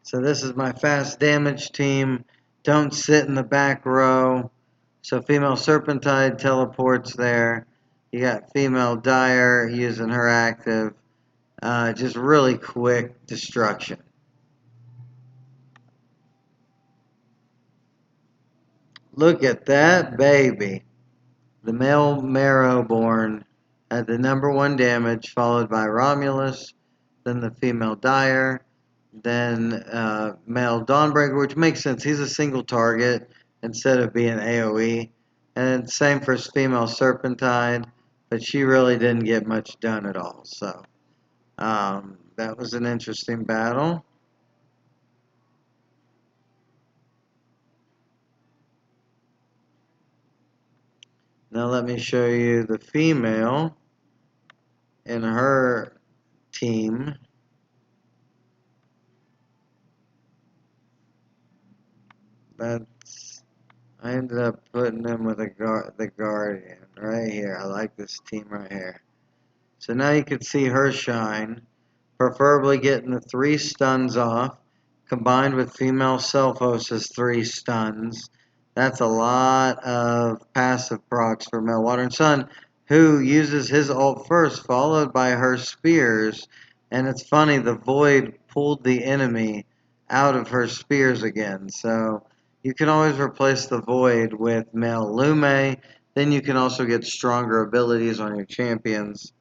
So this is my fast damage team. Don't sit in the back row. So female Serpentine teleports there. You got female Dire using her active. Just really quick destruction. Look at that baby. The male Marrowborn had the #1 damage, followed by Romulus, then the female Dire, then male Dawnbreaker, which makes sense. He's a single target instead of being AoE. And same for female Serpentine, but she really didn't get much done at all. So that was an interesting battle. Now let me show you the female in her team. That's I ended up putting him with the Guardian right here. I like this team right here. So now you can see her shine, preferably getting the 3 stuns off, combined with female Selphos' 3 stuns. That's a lot of passive procs for male Water and Sun, who uses his ult first, followed by her spears. And it's funny, the Void pulled the enemy out of her spears again. So you can always replace the Void with male Lume. Then you can also get stronger abilities on your champions.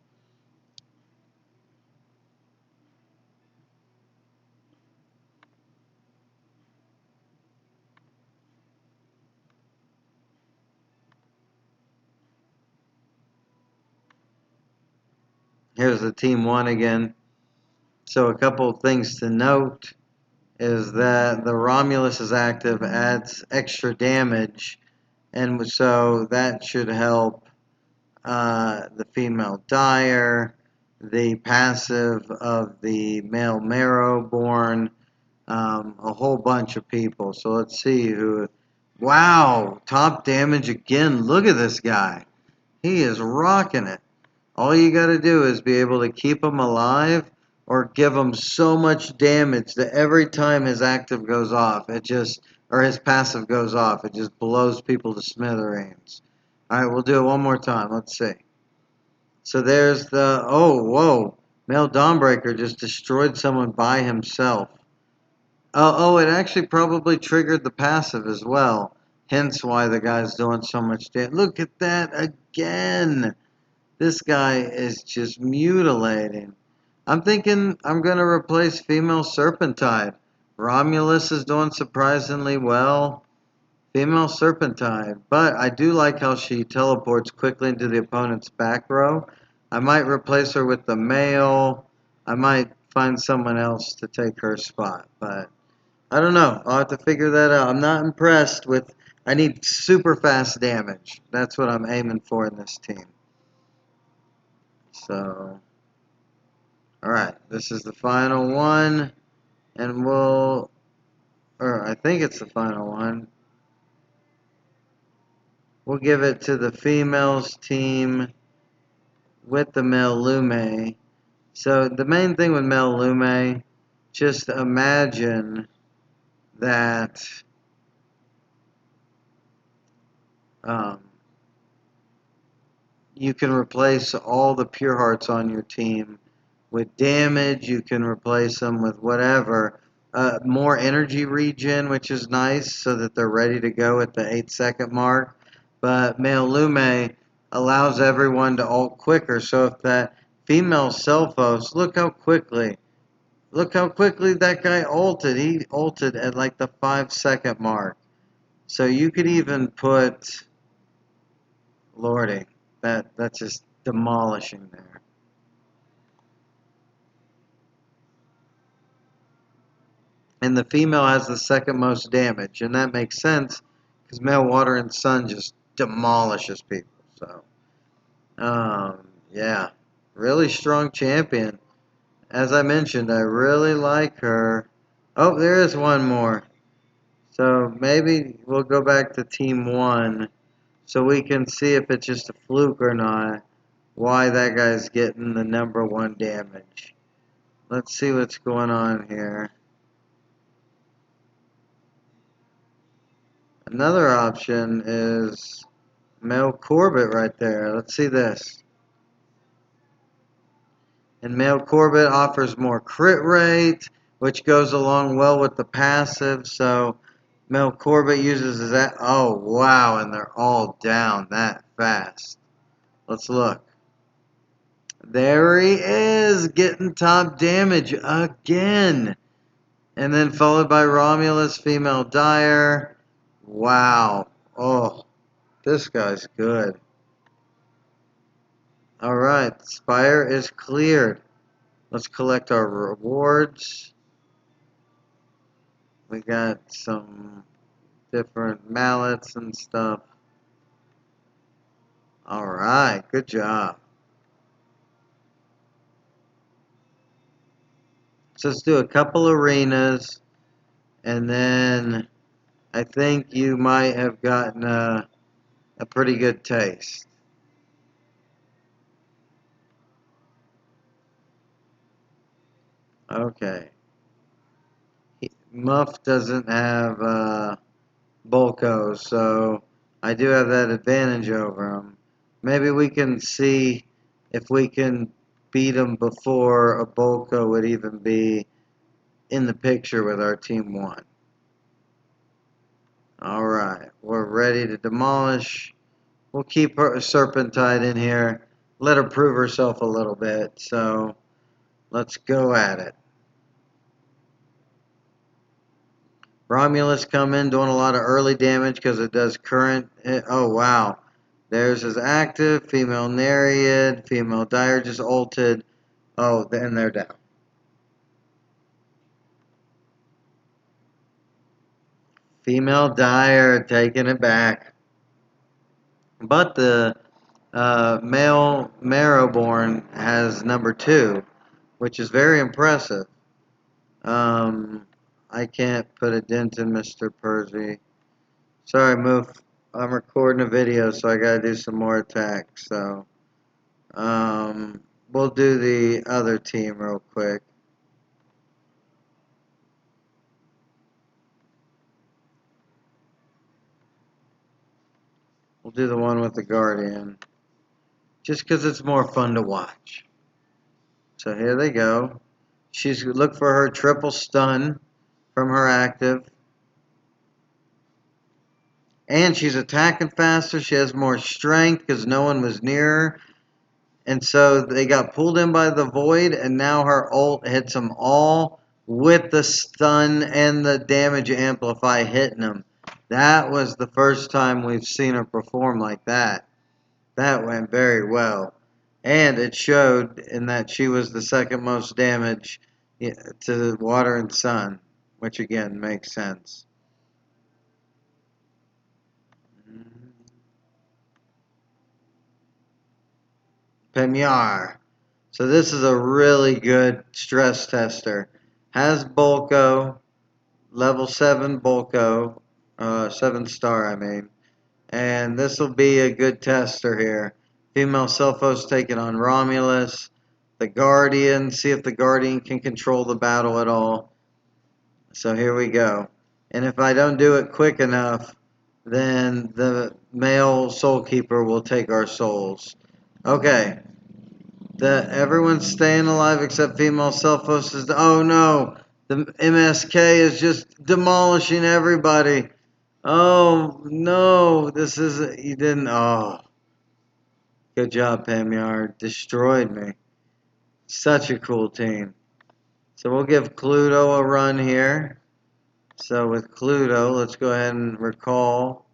Here's the team 1 again. So a couple of things to note is that the Romulus is active, adds extra damage, and so that should help the female Dire, the passive of the male Marrowborn, a whole bunch of people. So let's see who. Wow, top damage again. Look at this guy. He is rocking it. All you got to do is be able to keep him alive or give him so much damage that every time his active goes off, or his passive goes off, it just blows people to smithereens. All right, we'll do it one more time. Let's see. So there's the, oh, whoa. Male Dawnbreaker just destroyed someone by himself. Oh, it actually probably triggered the passive as well. Hence why the guy's doing so much damage. Look at that again. This guy is just mutilating. I'm thinking I'm going to replace female Serpentine. Romulus is doing surprisingly well. Female Serpentine. But I do like how she teleports quickly into the opponent's back row. I might replace her with the male. I might find someone else to take her spot. But I don't know. I'll have to figure that out. I'm not impressed with... I need super fast damage. That's what I'm aiming for in this team. So, alright, this is the final one, and I think it's the final one. We'll give it to the females team with the male Lume. So, the main thing with male Lume, just imagine that you can replace all the pure hearts on your team with damage. You can replace them with whatever. More energy regen, which is nice, so that they're ready to go at the 8-second mark. But male Lume allows everyone to ult quicker. So if that female Selphos, look how quickly that guy ulted. He ulted at like the 5-second mark. So you could even put, Lordy, that's just demolishing there. And the female has the second most damage, and that makes sense because male Water and Sun just demolishes people. So, yeah, really strong champion. As I mentioned, I really like her. Oh, there is one more. So maybe we'll go back to team 1 so we can see if it's just a fluke or not. Why that guy's getting the #1 damage. Let's see what's going on here. Another option is male Corbett right there. Let's see this. And male Corbett offers more crit rate, which goes along well with the passive. So male Corbett uses that. Oh, wow. And they're all down that fast. Let's look. There he is, getting top damage again. And then followed by Romulus, female Dire. Wow. Oh, this guy's good. Alright, Spire is cleared. Let's collect our rewards. We got some different mallets and stuff. Alright, good job. So let's do a couple arenas, and then I think you might have gotten a pretty good taste. Okay. Muff doesn't have Bulko, so I do have that advantage over him. Maybe we can see if we can beat him before a Bulko would even be in the picture with our team 1. Alright, we're ready to demolish. We'll keep her Serpentine in here. Let her prove herself a little bit. So let's go at it. Romulus come in doing a lot of early damage because it does current. Oh, wow. There's his active. Female Nereid. Female Dire just ulted. Oh, then they're down. Female Dire taking it back. But the male Marrowborn has number 2, which is very impressive. I can't put a dent in Mr. Percy. Sorry, Moof. I'm recording a video, so I gotta do some more attacks. So, we'll do the other team real quick. We'll do the one with the Guardian. Just because it's more fun to watch. So here they go. She's look for her triple stun from her active. And she's attacking faster. She has more strength because no one was near her. And so they got pulled in by the void, and now her ult hits them all with the stun and the damage amplify hitting them. That was the first time we've seen her perform like that. That went very well. And it showed in that she was the second most damage to water and sun, which again makes sense. Pemyar. So this is a really good stress tester. Has Bulko, level 7 Bulko, 7 star I mean. And this will be a good tester here. Female Selphos taking on Romulus. The Guardian, see if the Guardian can control the battle at all. So here we go. And if I don't do it quick enough, then the male Soul Keeper will take our souls. Okay. Everyone's staying alive except female Selphos is. Oh no! The MSK is just demolishing everybody. Oh no! This is you didn't. Oh, good job, Pamyar. Destroyed me. Such a cool team. So we'll give Cluedo a run here. So with Cluedo, let's go ahead and recall,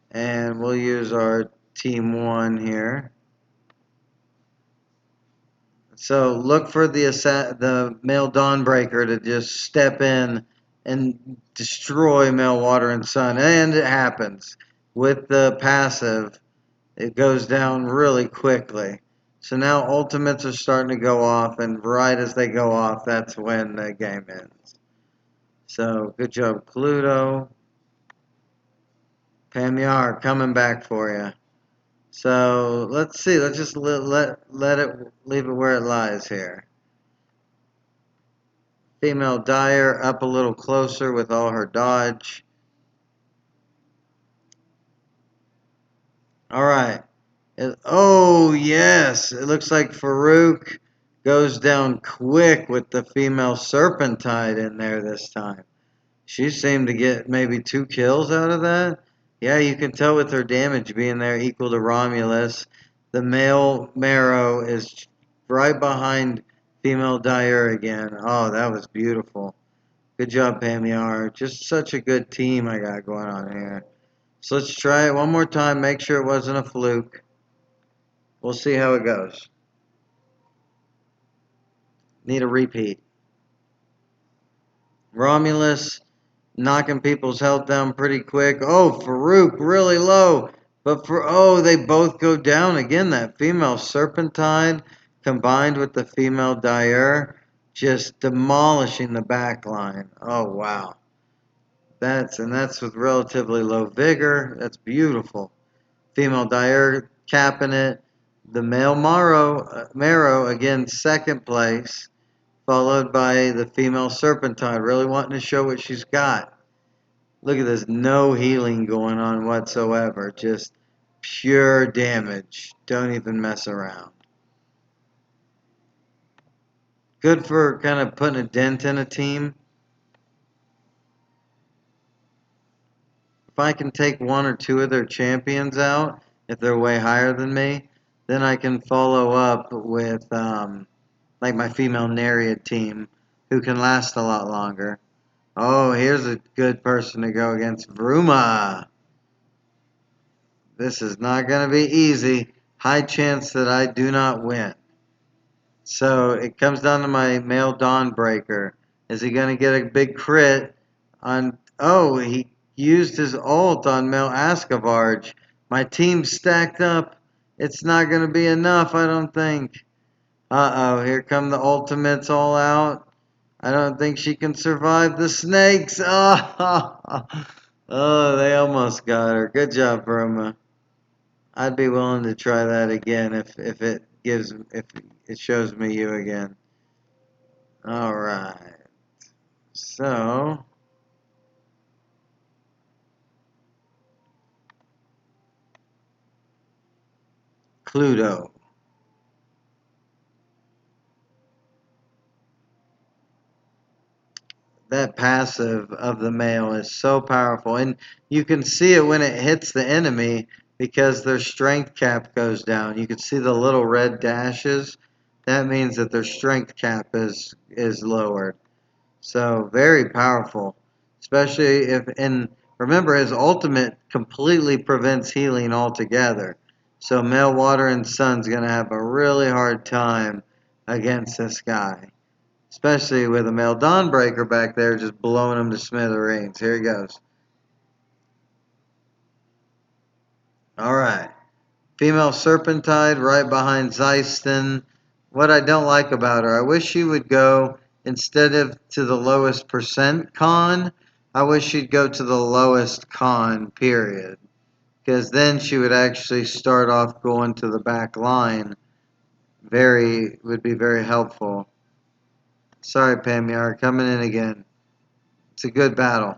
and we'll use our team 1 here. So look for the male Dawnbreaker to just step in and destroy male Water and Sun. And it happens. With the passive, it goes down really quickly. So now ultimates are starting to go off, and right as they go off, that's when the game ends. So good job, Cluedo. Pamyar coming back for you. So let's see. Let's just let it leave it where it lies here. Female Dire up a little closer with all her dodge. Alright. Oh, yes. It looks like Farouk goes down quick with the female Serpentide in there this time. She seemed to get maybe 2 kills out of that. Yeah, you can tell with her damage being there equal to Romulus. The male Marrow is right behind female Dyer again. Oh, that was beautiful. Good job, Pamiar. Just such a good team I got going on here. So let's try it one more time. Make sure it wasn't a fluke. We'll see how it goes. Need a repeat. Romulus knocking people's health down pretty quick. Oh, Farouk really low. But they both go down again. That female Serpentine combined with the female Dyer just demolishing the back line. Oh wow. That's with relatively low vigor. That's beautiful. Female Dyer capping it. The male Marrow again second place, followed by the female Serpentine, really wanting to show what she's got. Look at this, no healing going on whatsoever. Just pure damage. Don't even mess around. Good for kind of putting a dent in a team. If I can take one or two of their champions out, if they're way higher than me, then I can follow up with like my female Nereid team, who can last a lot longer. Oh, here's a good person to go against. Vruma. This is not going to be easy. High chance that I do not win. So it comes down to my male Dawnbreaker. Is he going to get a big crit on... Oh, he used his ult on male Ascavarge. My team's stacked up. It's not going to be enough, I don't think. Uh-oh, here come the ultimates all out. I don't think she can survive the snakes. Oh, oh, they almost got her. Good job, Burma. I'd be willing to try that again if it shows me you again. All right. So, Cluedo. That passive of the male is so powerful, and you can see it when it hits the enemy because their strength cap goes down. You can see the little red dashes. That means that their strength cap is lowered. So very powerful, especially if and remember his ultimate completely prevents healing altogether. So male Water and Sun's gonna have a really hard time against this guy. Especially with a male Dawnbreaker back there just blowing him to smithereens. Here he goes. Alright. Female Serpentide right behind Zeiston. What I don't like about her, I wish she would go, instead of to the lowest percent con, I wish she'd go to the lowest con, period. Because then she would actually start off going to the back line. Would be very helpful. Sorry, Pamiar, coming in again. It's a good battle.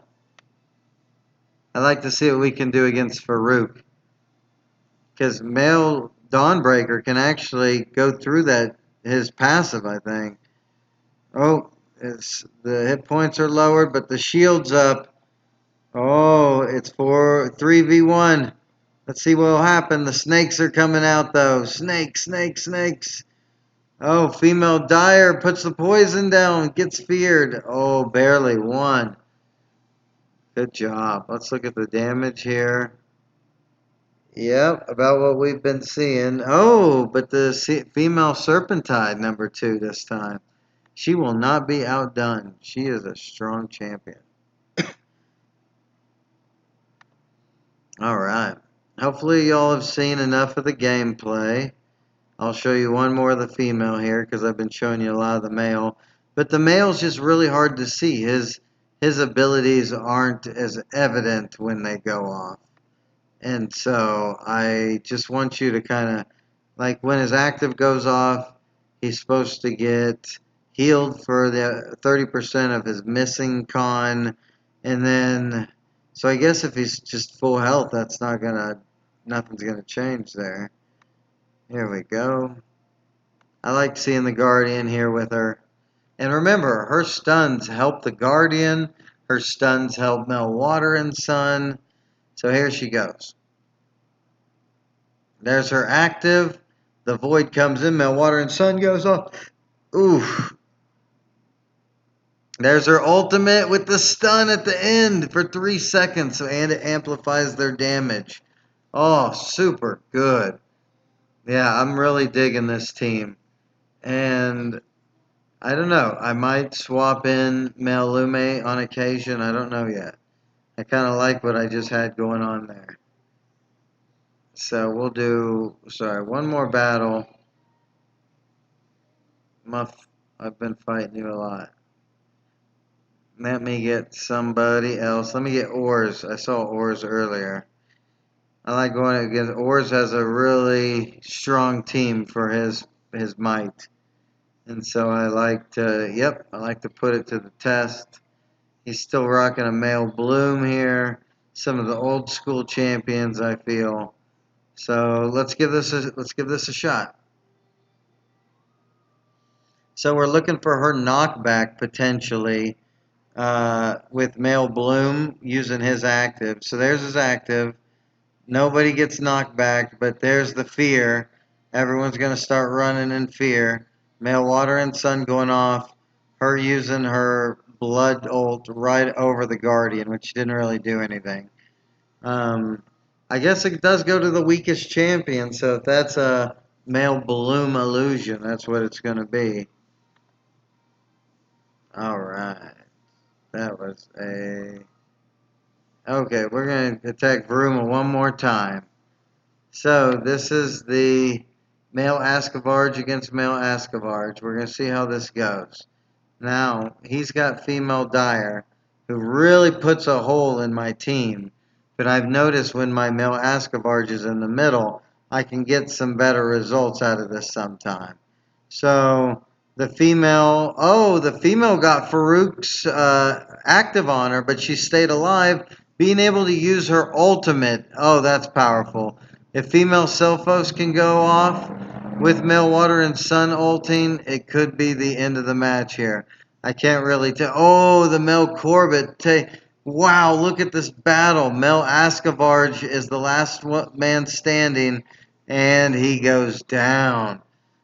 I'd like to see what we can do against Farouk. Because male Dawnbreaker can actually go through his passive, I think. Oh, the hit points are lowered, but the shield's up. Oh, it's for 3v1. Let's see what will happen. The snakes are coming out, though. Snakes, snakes, snakes. Oh, female Dyer puts the poison down, gets feared. Oh, barely won. Good job. Let's look at the damage here. Yep, about what we've been seeing. Oh, but the female Serpentide #2 this time. She will not be outdone. She is a strong champion. All right. Hopefully y'all have seen enough of the gameplay. I'll show you one more of the female here because I've been showing you a lot of the male. But the male's just really hard to see. His abilities aren't as evident when they go off. And so I just want you to kind of, like when his active goes off, he's supposed to get healed for the 30% of his missing con. And then, so I guess if he's just full health, that's not going to nothing's going to change there. Here we go. I like seeing the Guardian here with her. And remember, her stuns help the Guardian. Her stuns help Mel Water and Sun. So here she goes. There's her active. The Void comes in. Mel Water and Sun goes off. Oof. There's her ultimate with the stun at the end for 3 seconds. And it amplifies their damage. Oh, super good. Yeah, I'm really digging this team. And I don't know. I might swap in Mel Lume on occasion. I don't know yet. I kind of like what I just had going on there. So we'll do, sorry, one more battle. Muff, I've been fighting you a lot. Let me get somebody else. Let me get Ors. I saw Ors earlier. I like going against, Ors has a really strong team for his might. And so I like to put it to the test. He's still rocking a male bloom here. Some of the old school champions, I feel. So let's give this a shot. So we're looking for her knockback potentially with male bloom using his active. So there's his active. Nobody gets knocked back, but there's the fear. Everyone's gonna start running in fear. Male Water and Sun going off. Her using her blood ult right over the Guardian, which didn't really do anything. I guess it does go to the weakest champion, so if that's a male bloom illusion, that's what it's going to be. Alright. That was a... Okay, we're going to attack Varuma one more time. So, this is the male Ascavarge against male Ascavarge. We're going to see how this goes. Now, he's got female Dire, who really puts a hole in my team. But I've noticed when my male Ascavarge is in the middle, I can get some better results out of this sometime. So, the female got Farouk's active on her, but she stayed alive, being able to use her ultimate. Oh, that's powerful. If female Selphos can go off with male Water and Sun ulting, it could be the end of the match here. I can't really tell. Oh, the Mel Corbett. Wow, look at this battle. Mel Ascavarge is the last man standing, and he goes down.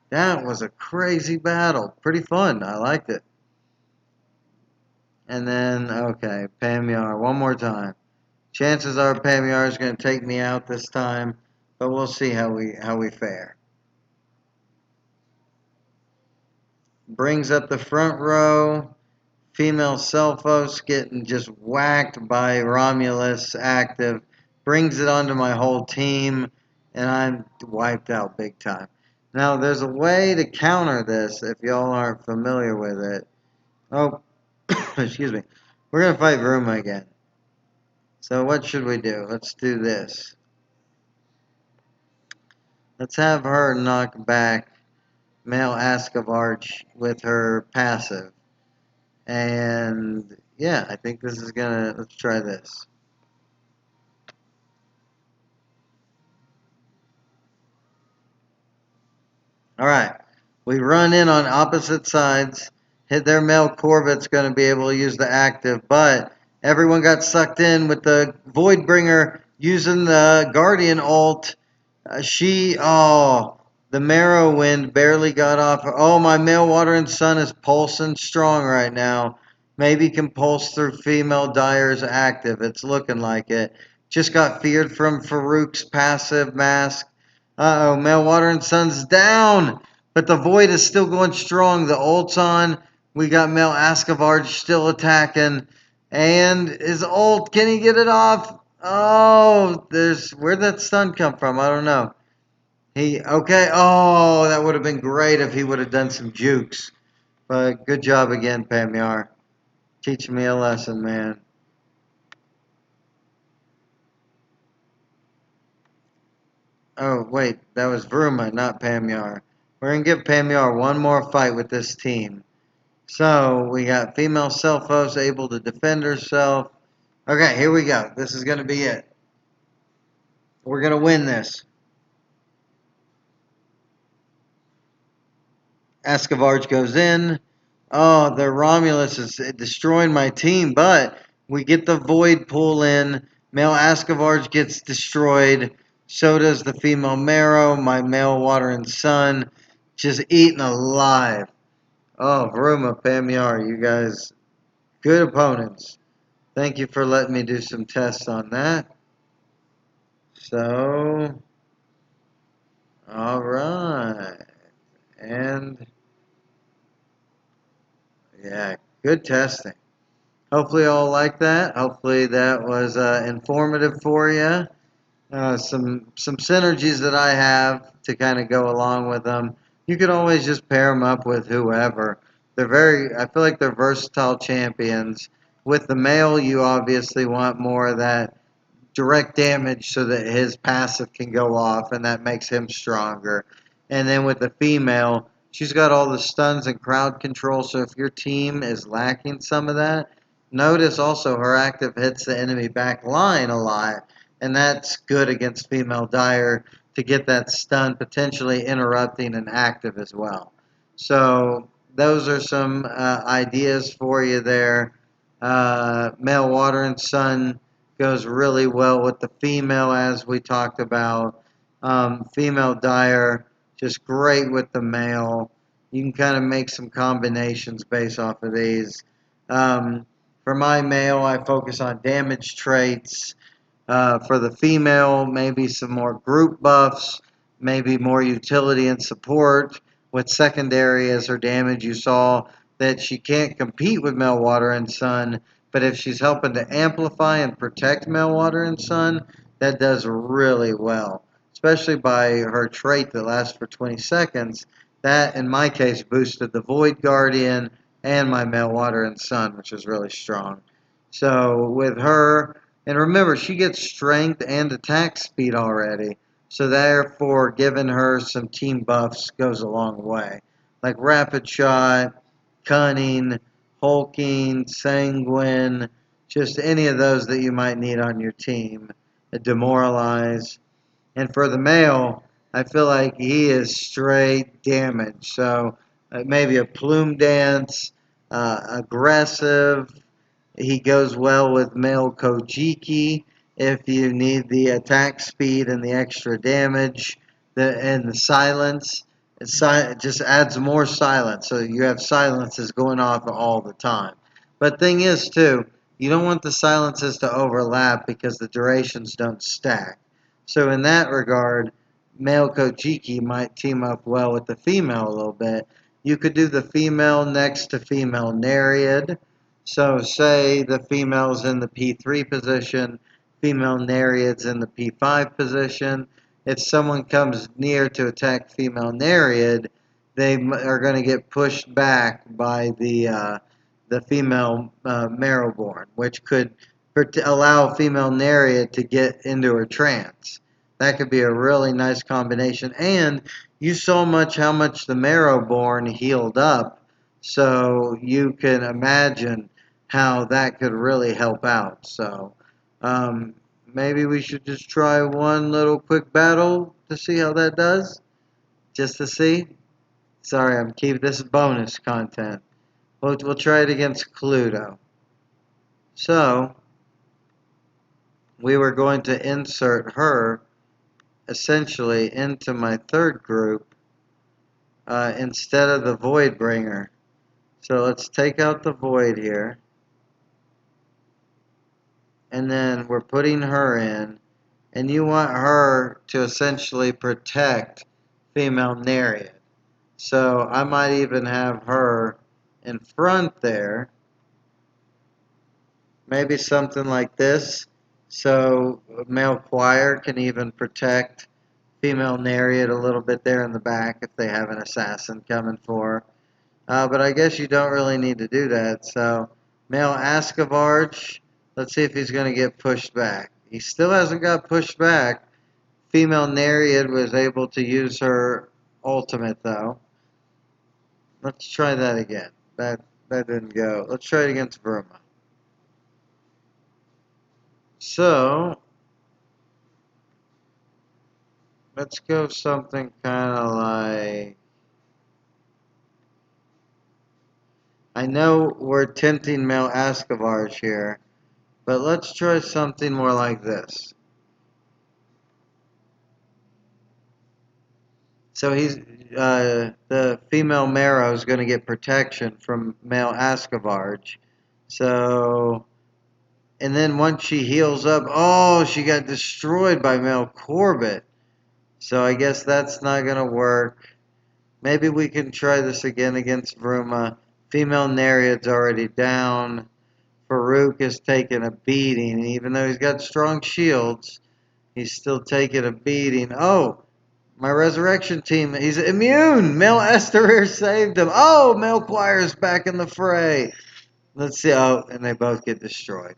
That was a crazy battle. Pretty fun. I liked it. And then, okay, Pamyar. One more time. Chances are Pamyar is going to take me out this time, but we'll see how we fare. Brings up the front row. Female Selphos getting just whacked by Romulus active. Brings it onto my whole team, and I'm wiped out big time. Now, there's a way to counter this if y'all aren't familiar with it. Oh, excuse me. We're going to fight Varuma again. So what should we do? Let's do this. Let's have her knock back male Ascavarge with her passive. And yeah, I think this is gonna, let's try this. Alright, we run in on opposite sides. Hit their male Corvette's gonna be able to use the active, but everyone got sucked in with the Voidbringer using the Guardian ult. The Marrow Wind barely got off. Oh, my male Water and Sun is pulsing strong right now. Maybe can pulse through female Dire's active. It's looking like it. Just got feared from Farouk's passive mask. Uh-oh, male Water and Sun's down. But the Void is still going strong. The ult's on. We got male Ascavarge still attacking. And his ult, can he get it off? Oh, where'd that stun come from? I don't know. Okay. Oh, that would have been great if he would have done some jukes. But good job again, Pamyar. Teaching me a lesson, man. Oh, wait. That was Vruma, not Pamyar. We're going to give Pamyar one more fight with this team. So, we got female Selphos able to defend herself. Okay, here we go. This is going to be it. We're going to win this. Escovarge goes in. Oh, the Romulus is destroying my team, but we get the Void pull in. Male Escovarge gets destroyed. So does the female Marrow. My male Water and Sun just eaten alive. Oh, Varuma, Pamyar, you guys, good opponents. Thank you for letting me do some tests on that. So, all right. And, yeah, good testing. Hopefully you all like that. Hopefully that was informative for you. Some synergies that I have to kind of go along with them. You can always just pair them up with whoever. I feel like they're versatile champions. With the male, you obviously want more of that direct damage so that his passive can go off and that makes him stronger. And then with the female, she's got all the stuns and crowd control, so if your team is lacking some of that, notice also her active hits the enemy back line a lot, and that's good against female Dire to get that stun potentially interrupting and active as well. So those are some ideas for you there. Male Water and Sun goes really well with the female, as we talked about. Female Dire, just great with the male. You can kind of make some combinations based off of these. For my male, I focus on damage traits. For the female, maybe some more group buffs, maybe more utility and support. With secondary as her damage, you saw that she can't compete with Meltwater and Sun, but if she's helping to amplify and protect Meltwater and Sun, that does really well, especially by her trait that lasts for 20 seconds. That, in my case, boosted the Void Guardian and my Meltwater and Sun, which is really strong. So with her, and remember, she gets strength and attack speed already. So therefore, giving her some team buffs goes a long way. Like Rapid Shot, Cunning, Hulking, Sanguine, just any of those that you might need on your team. Demoralize. And for the male, I feel like he is straight damage. So maybe a Plume Dance, aggressive, he goes well with male Kojiki if you need the attack speed and the extra damage and the silence. It just adds more silence, so you have silences going off all the time. But thing is, too, you don't want the silences to overlap because the durations don't stack. So in that regard, male Kojiki might team up well with the female a little bit. You could do the female next to female Nereid. So say the female's in the P3 position, female Nereid's in the P5 position. If someone comes near to attack female Nereid, they are going to get pushed back by the female Marrowborn, which could allow female Nereid to get into her trance. That could be a really nice combination. And you saw how much the Marrowborn healed up, so you can imagine how that could really help out. So maybe we should just try one little quick battle to see how that does. Just to see. Sorry, I'm keeping this bonus content. We'll try it against Cluedo. So we were going to insert her essentially into my third group instead of the Void Bringer. So let's take out the Void here. And then we're putting her in. And you want her to essentially protect female Nereid. So I might even have her in front there. Maybe something like this. So male choir can even protect female Nereid a little bit there in the back if they have an assassin coming for her. But I guess you don't really need to do that. So male Ascavarch, let's see if he's going to get pushed back. He still hasn't got pushed back. Female Nereid was able to use her ultimate though. Let's try that again. That didn't go. Let's try it against Burma. So Let's go something kind of like... I know we're tempting Mel Escobarge here, but let's try something more like this. So the female Marrow is going to get protection from male Escobarge. So, and then once she heals up, oh, she got destroyed by male Corbett. So I guess that's not going to work. Maybe we can try this again against Vruma. Female Nereid's already down. Farouk is taking a beating. Even though he's got strong shields, he's still taking a beating. Oh, my resurrection team, he's immune. Mel Esterir saved him. Oh, Mel Choir's back in the fray. Let's see. Oh, and they both get destroyed.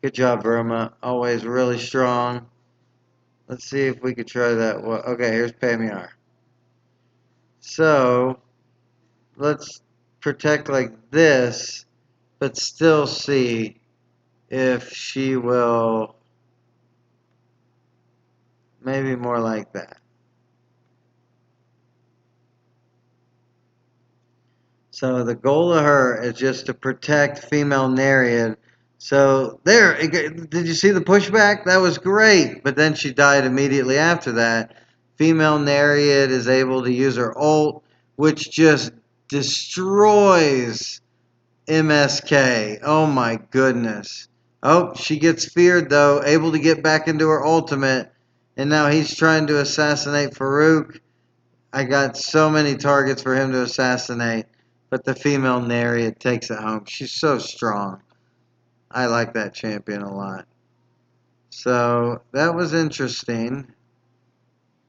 Good job, Burma. Always really strong. Let's see if we could try that. Well, okay, here's Pamiar. So, let's protect like this, but still see if she will, maybe more like that. So the goal of her is just to protect female Nereid. So there, did you see the pushback? That was great. But then she died immediately after that. Female Nereid is able to use her ult, which just destroys MSK. Oh my goodness. Oh, she gets feared though, able to get back into her ultimate. And now he's trying to assassinate Farouk. I got so many targets for him to assassinate, but the female Nereid takes it home. She's so strong. I like that champion a lot. So that was interesting.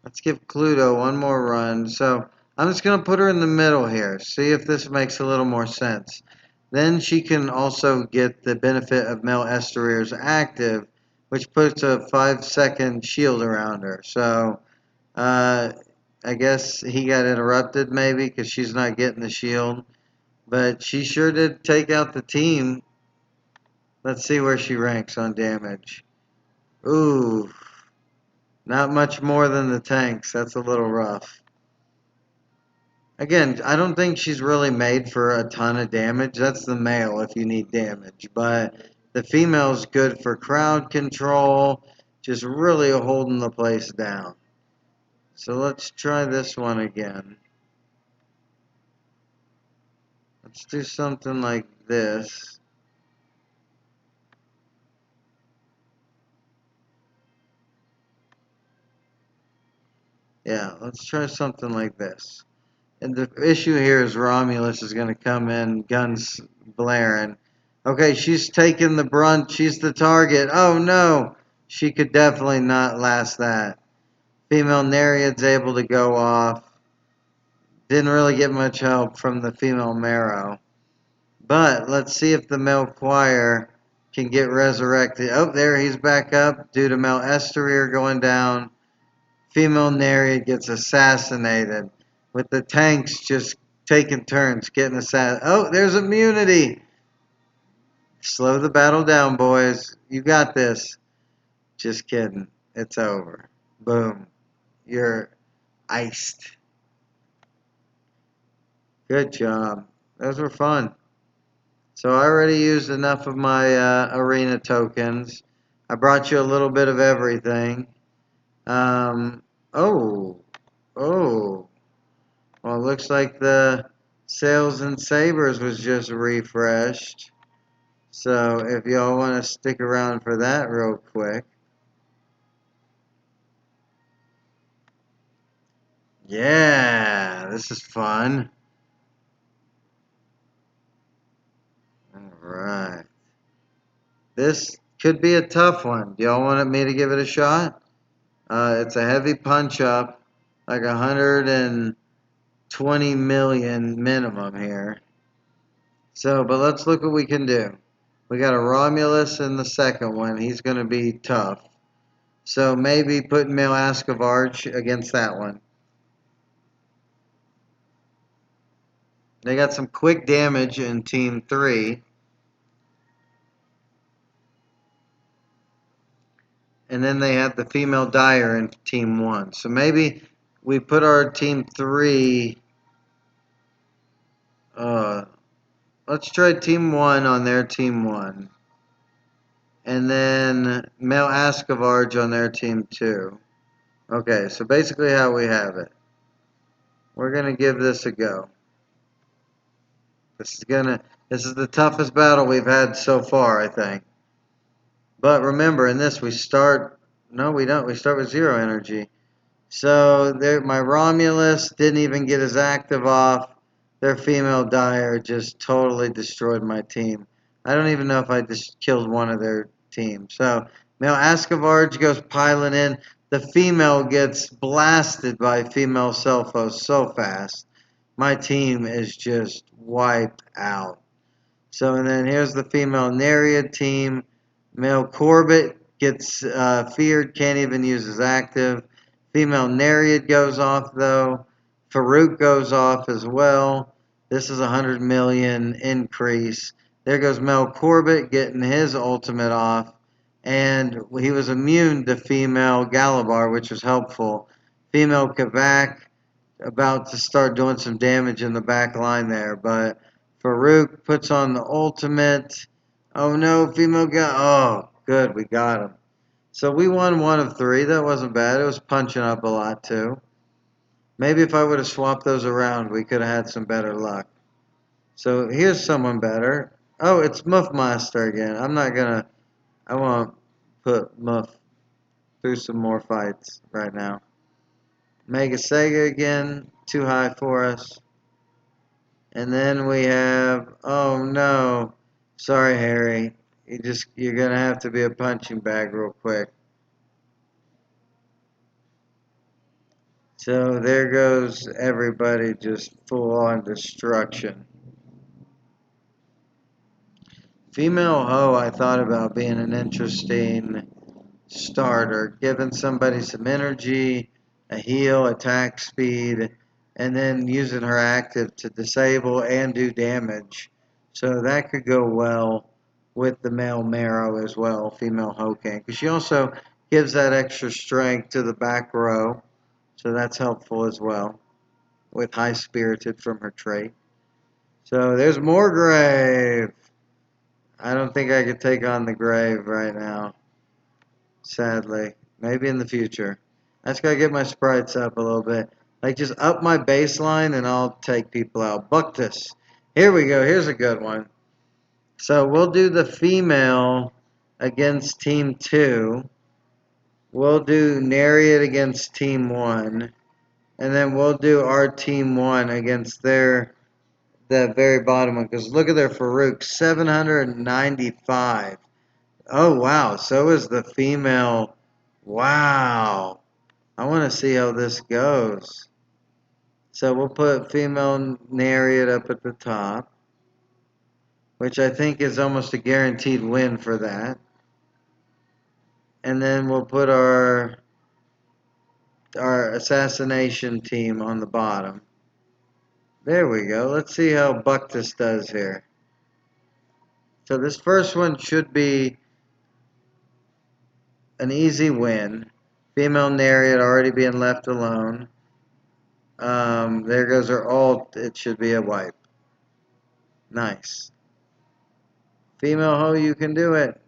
Let's give Cluedo one more run. So I'm just going to put her in the middle here. See if this makes a little more sense. Then she can also get the benefit of Mel Esterir's active, which puts a 5-second shield around her. So I guess he got interrupted maybe because she's not getting the shield. But she sure did take out the team. Let's see where she ranks on damage. Ooh, not much more than the tanks. That's a little rough. Again, I don't think she's really made for a ton of damage. That's the male if you need damage. But the female's good for crowd control, just really holding the place down. So let's try this one again. Let's do something like this. Yeah, let's try something like this. And the issue here is Romulus is going to come in, guns blaring. Okay, she's taking the brunt. She's the target. Oh, no. She could definitely not last that. Female Nereid's able to go off. Didn't really get much help from the female Marrow. But let's see if the male Choir can get resurrected. Oh, there he's back up due to Mel Esterir going down. Female Nereid gets assassinated with the tanks just taking turns getting assassinated. Oh, there's immunity. Slow the battle down, boys. You got this. Just kidding. It's over. Boom. You're iced. Good job. Those were fun. So I already used enough of my arena tokens. I brought you a little bit of everything. Oh. Oh. Well, it looks like the Sails and Sabers was just refreshed. So if y'all want to stick around for that real quick. Yeah, this is fun. Alright. This could be a tough one. Do y'all want me to give it a shot? It's a heavy punch up, like 120 million minimum here. So, but let's look what we can do. We got a Romulus in the second one. He's going to be tough. So maybe putting Male Ascavarge against that one. They got some quick damage in Team 3. And then they have the female Dire in team 1. So maybe we put our team 3. Let's try team 1 on their team 1. And then male Ascavarge on their team 2. Okay, so basically how we have it. We're going to give this a go. This is the toughest battle we've had so far, I think. But remember, in this no we don't, we start with 0 energy. So there, my Romulus didn't even get his active off. Their female Dire just totally destroyed my team. I don't even know if I just killed one of their team. So male Ascavarge goes piling in. The female gets blasted by female Selphos so fast. My team is just wiped out. So, and then here's the female Nereid team. Male Corbett gets feared, can't even use his active. Female Nereid goes off though. Farouk goes off as well. This is a 100 million increase. There goes Mel Corbett getting his ultimate off. And he was immune to female Galabar, which was helpful. Female Kavak about to start doing some damage in the back line there, but Farouk puts on the ultimate. Oh no, female guy. Oh, good, we got him. So we won 1 of 3. That wasn't bad. It was punching up a lot too. Maybe if I would have swapped those around, we could have had some better luck. So here's someone better. Oh, it's Muff Master again. I won't put Muff through some more fights right now. Mega Sega again, too high for us. And then we have, oh no, sorry Harry, you're gonna have to be a punching bag real quick. So there goes everybody, just full on destruction. Female Ho, I thought about being an interesting starter, giving somebody some energy, a heal, attack speed, and then using her active to disable and do damage. So that could go well with the male Marrow as well, female Hokan, because she also gives that extra strength to the back row, so that's helpful as well, with High Spirited from her trait. So there's more Grave. I don't think I could take on the Grave right now. Sadly. Maybe in the future. I just gotta get my sprites up a little bit. Like, just up my baseline and I'll take people out. Buctus. Here we go. Here's a good one. So we'll do the female against team 2. We'll do Nereid against team 1. And then we'll do our team 1 against the very bottom one. Because look at their Farouk. 795. Oh, wow. So is the female. Wow. I want to see how this goes. So we'll put female Nereid up at the top, which I think is almost a guaranteed win for that. And then we'll put our assassination team on the bottom. There we go. Let's see how Buctus does here. So this first one should be an easy win. Female Nereid already being left alone. There goes her ult. It should be a wipe. Nice. Female Ho, you can do it.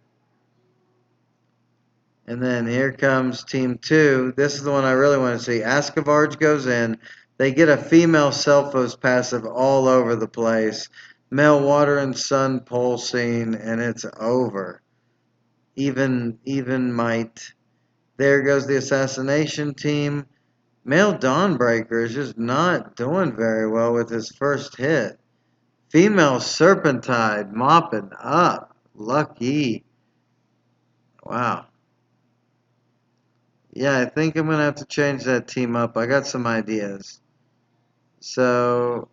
And then here comes team 2. This is the one I really want to see. Ascavarge goes in. They get a female Selphos passive all over the place. Male Water and Sun pulsing, and it's over. Even might. There goes the assassination team. Male Dawnbreaker is just not doing very well with his first hit. Female Serpentide mopping up. Lucky. Wow. Yeah, I think I'm going to have to change that team up. I got some ideas. So,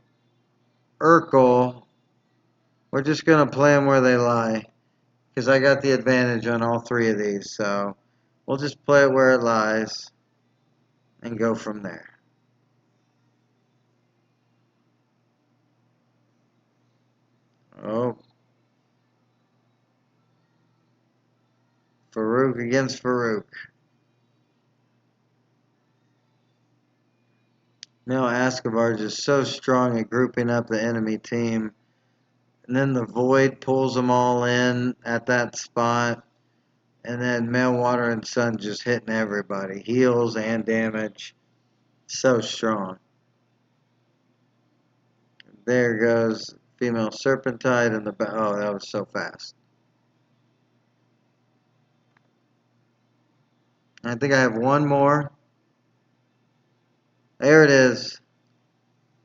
Urkel, we're just going to play them where they lie. Because I got the advantage on all 3 of these. So, we'll just play it where it lies. And go from there. Oh. Farouk against Farouk. Mel Ascavar is so strong at grouping up the enemy team. And then the Void pulls them all in at that spot. And then Meltwater and Sun just hitting everybody. Heals and damage. So strong. There goes female Serpentine and the... Oh, that was so fast. I think I have one more. There it is.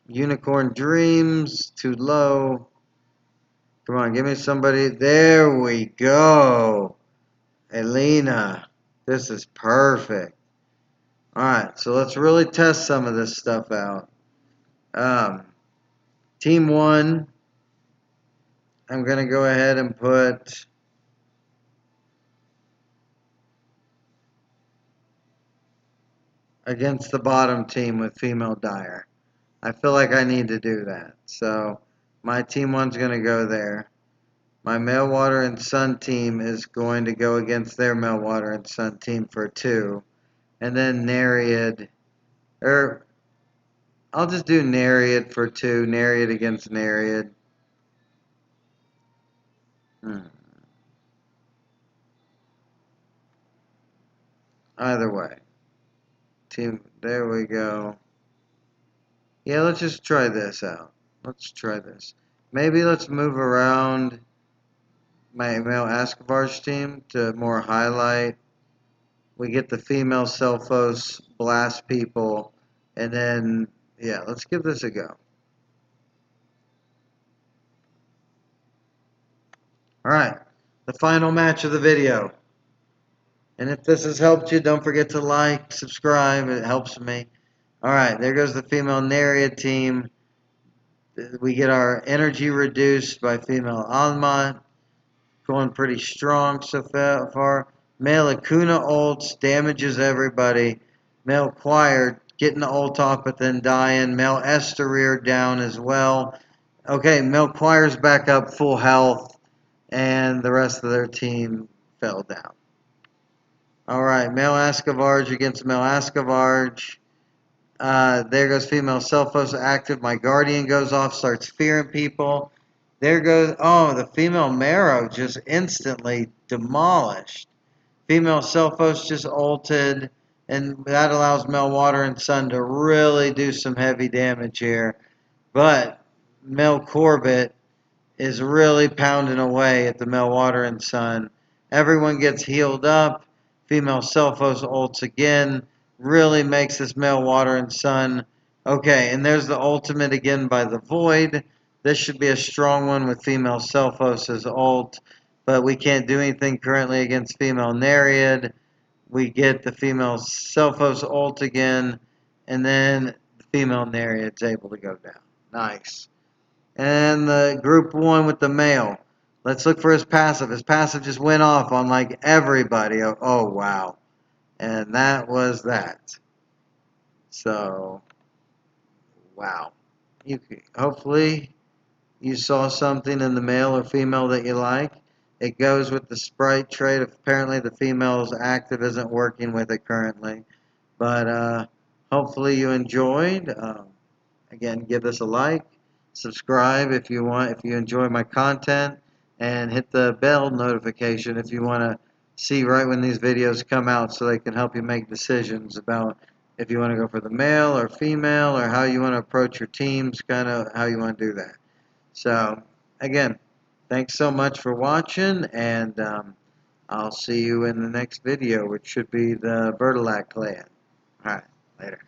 Unicorn Dreams. Too low. Come on, give me somebody. There we go. Elena. This is perfect. Alright, so let's really test some of this stuff out. Team 1, I'm going to go ahead and put against the bottom team with female Dire. I feel like I need to do that. So my team 1's going to go there. My Meltwater and Sun team is going to go against their Meltwater and Sun team for 2. And then Nereid, I'll just do Nereid for 2. Nereid against Nereid. Either way. Team, there we go. Yeah, let's just try this out. Let's try this. Maybe let's move around my male Ascavar's team to more highlight. We get the female Selphos blast people. And then, yeah, let's give this a go. Alright, the final match of the video. And if this has helped you, don't forget to like, subscribe. It helps me. Alright, there goes the female Nereid team. We get our energy reduced by female Alma. Going pretty strong so far. Male Akuna ults, damages everybody. Male Choir getting the ult off but then dying. Male Esterir down as well. Okay, Male Choir's back up full health. And the rest of their team fell down. Alright, Male Ascavarge against Male Ascavarge. There goes female Selphos active. My Guardian goes off, starts fearing people. There goes, oh, the female Marrow just instantly demolished. Female Selphos just ulted, and that allows Meltwater and Sun to really do some heavy damage here. But Mel Corbett is really pounding away at the Meltwater and Sun. Everyone gets healed up. Female Selphos ults again. Really makes this Meltwater and Sun. Okay, and there's the ultimate again by the Void. This should be a strong one with female Selphos' ult. But we can't do anything currently against female Nereid. We get the female Selphos ult again. And then the female Nereid's able to go down. Nice. And the group 1 with the male. Let's look for his passive. His passive just went off on like everybody. Oh wow. And that was that. So, wow. Hopefully you saw something in the male or female that you like. It goes with the sprite trait. Apparently the female's active isn't working with it currently. But hopefully you enjoyed. Again, give this a like. Subscribe if you want, if you enjoy my content, and hit the bell notification if you want to see right when these videos come out so they can help you make decisions about if you want to go for the male or female or how you want to approach your teams, kind of how you want to do that. So, again, thanks so much for watching, and I'll see you in the next video, which should be the Bertilac clan. Alright, later.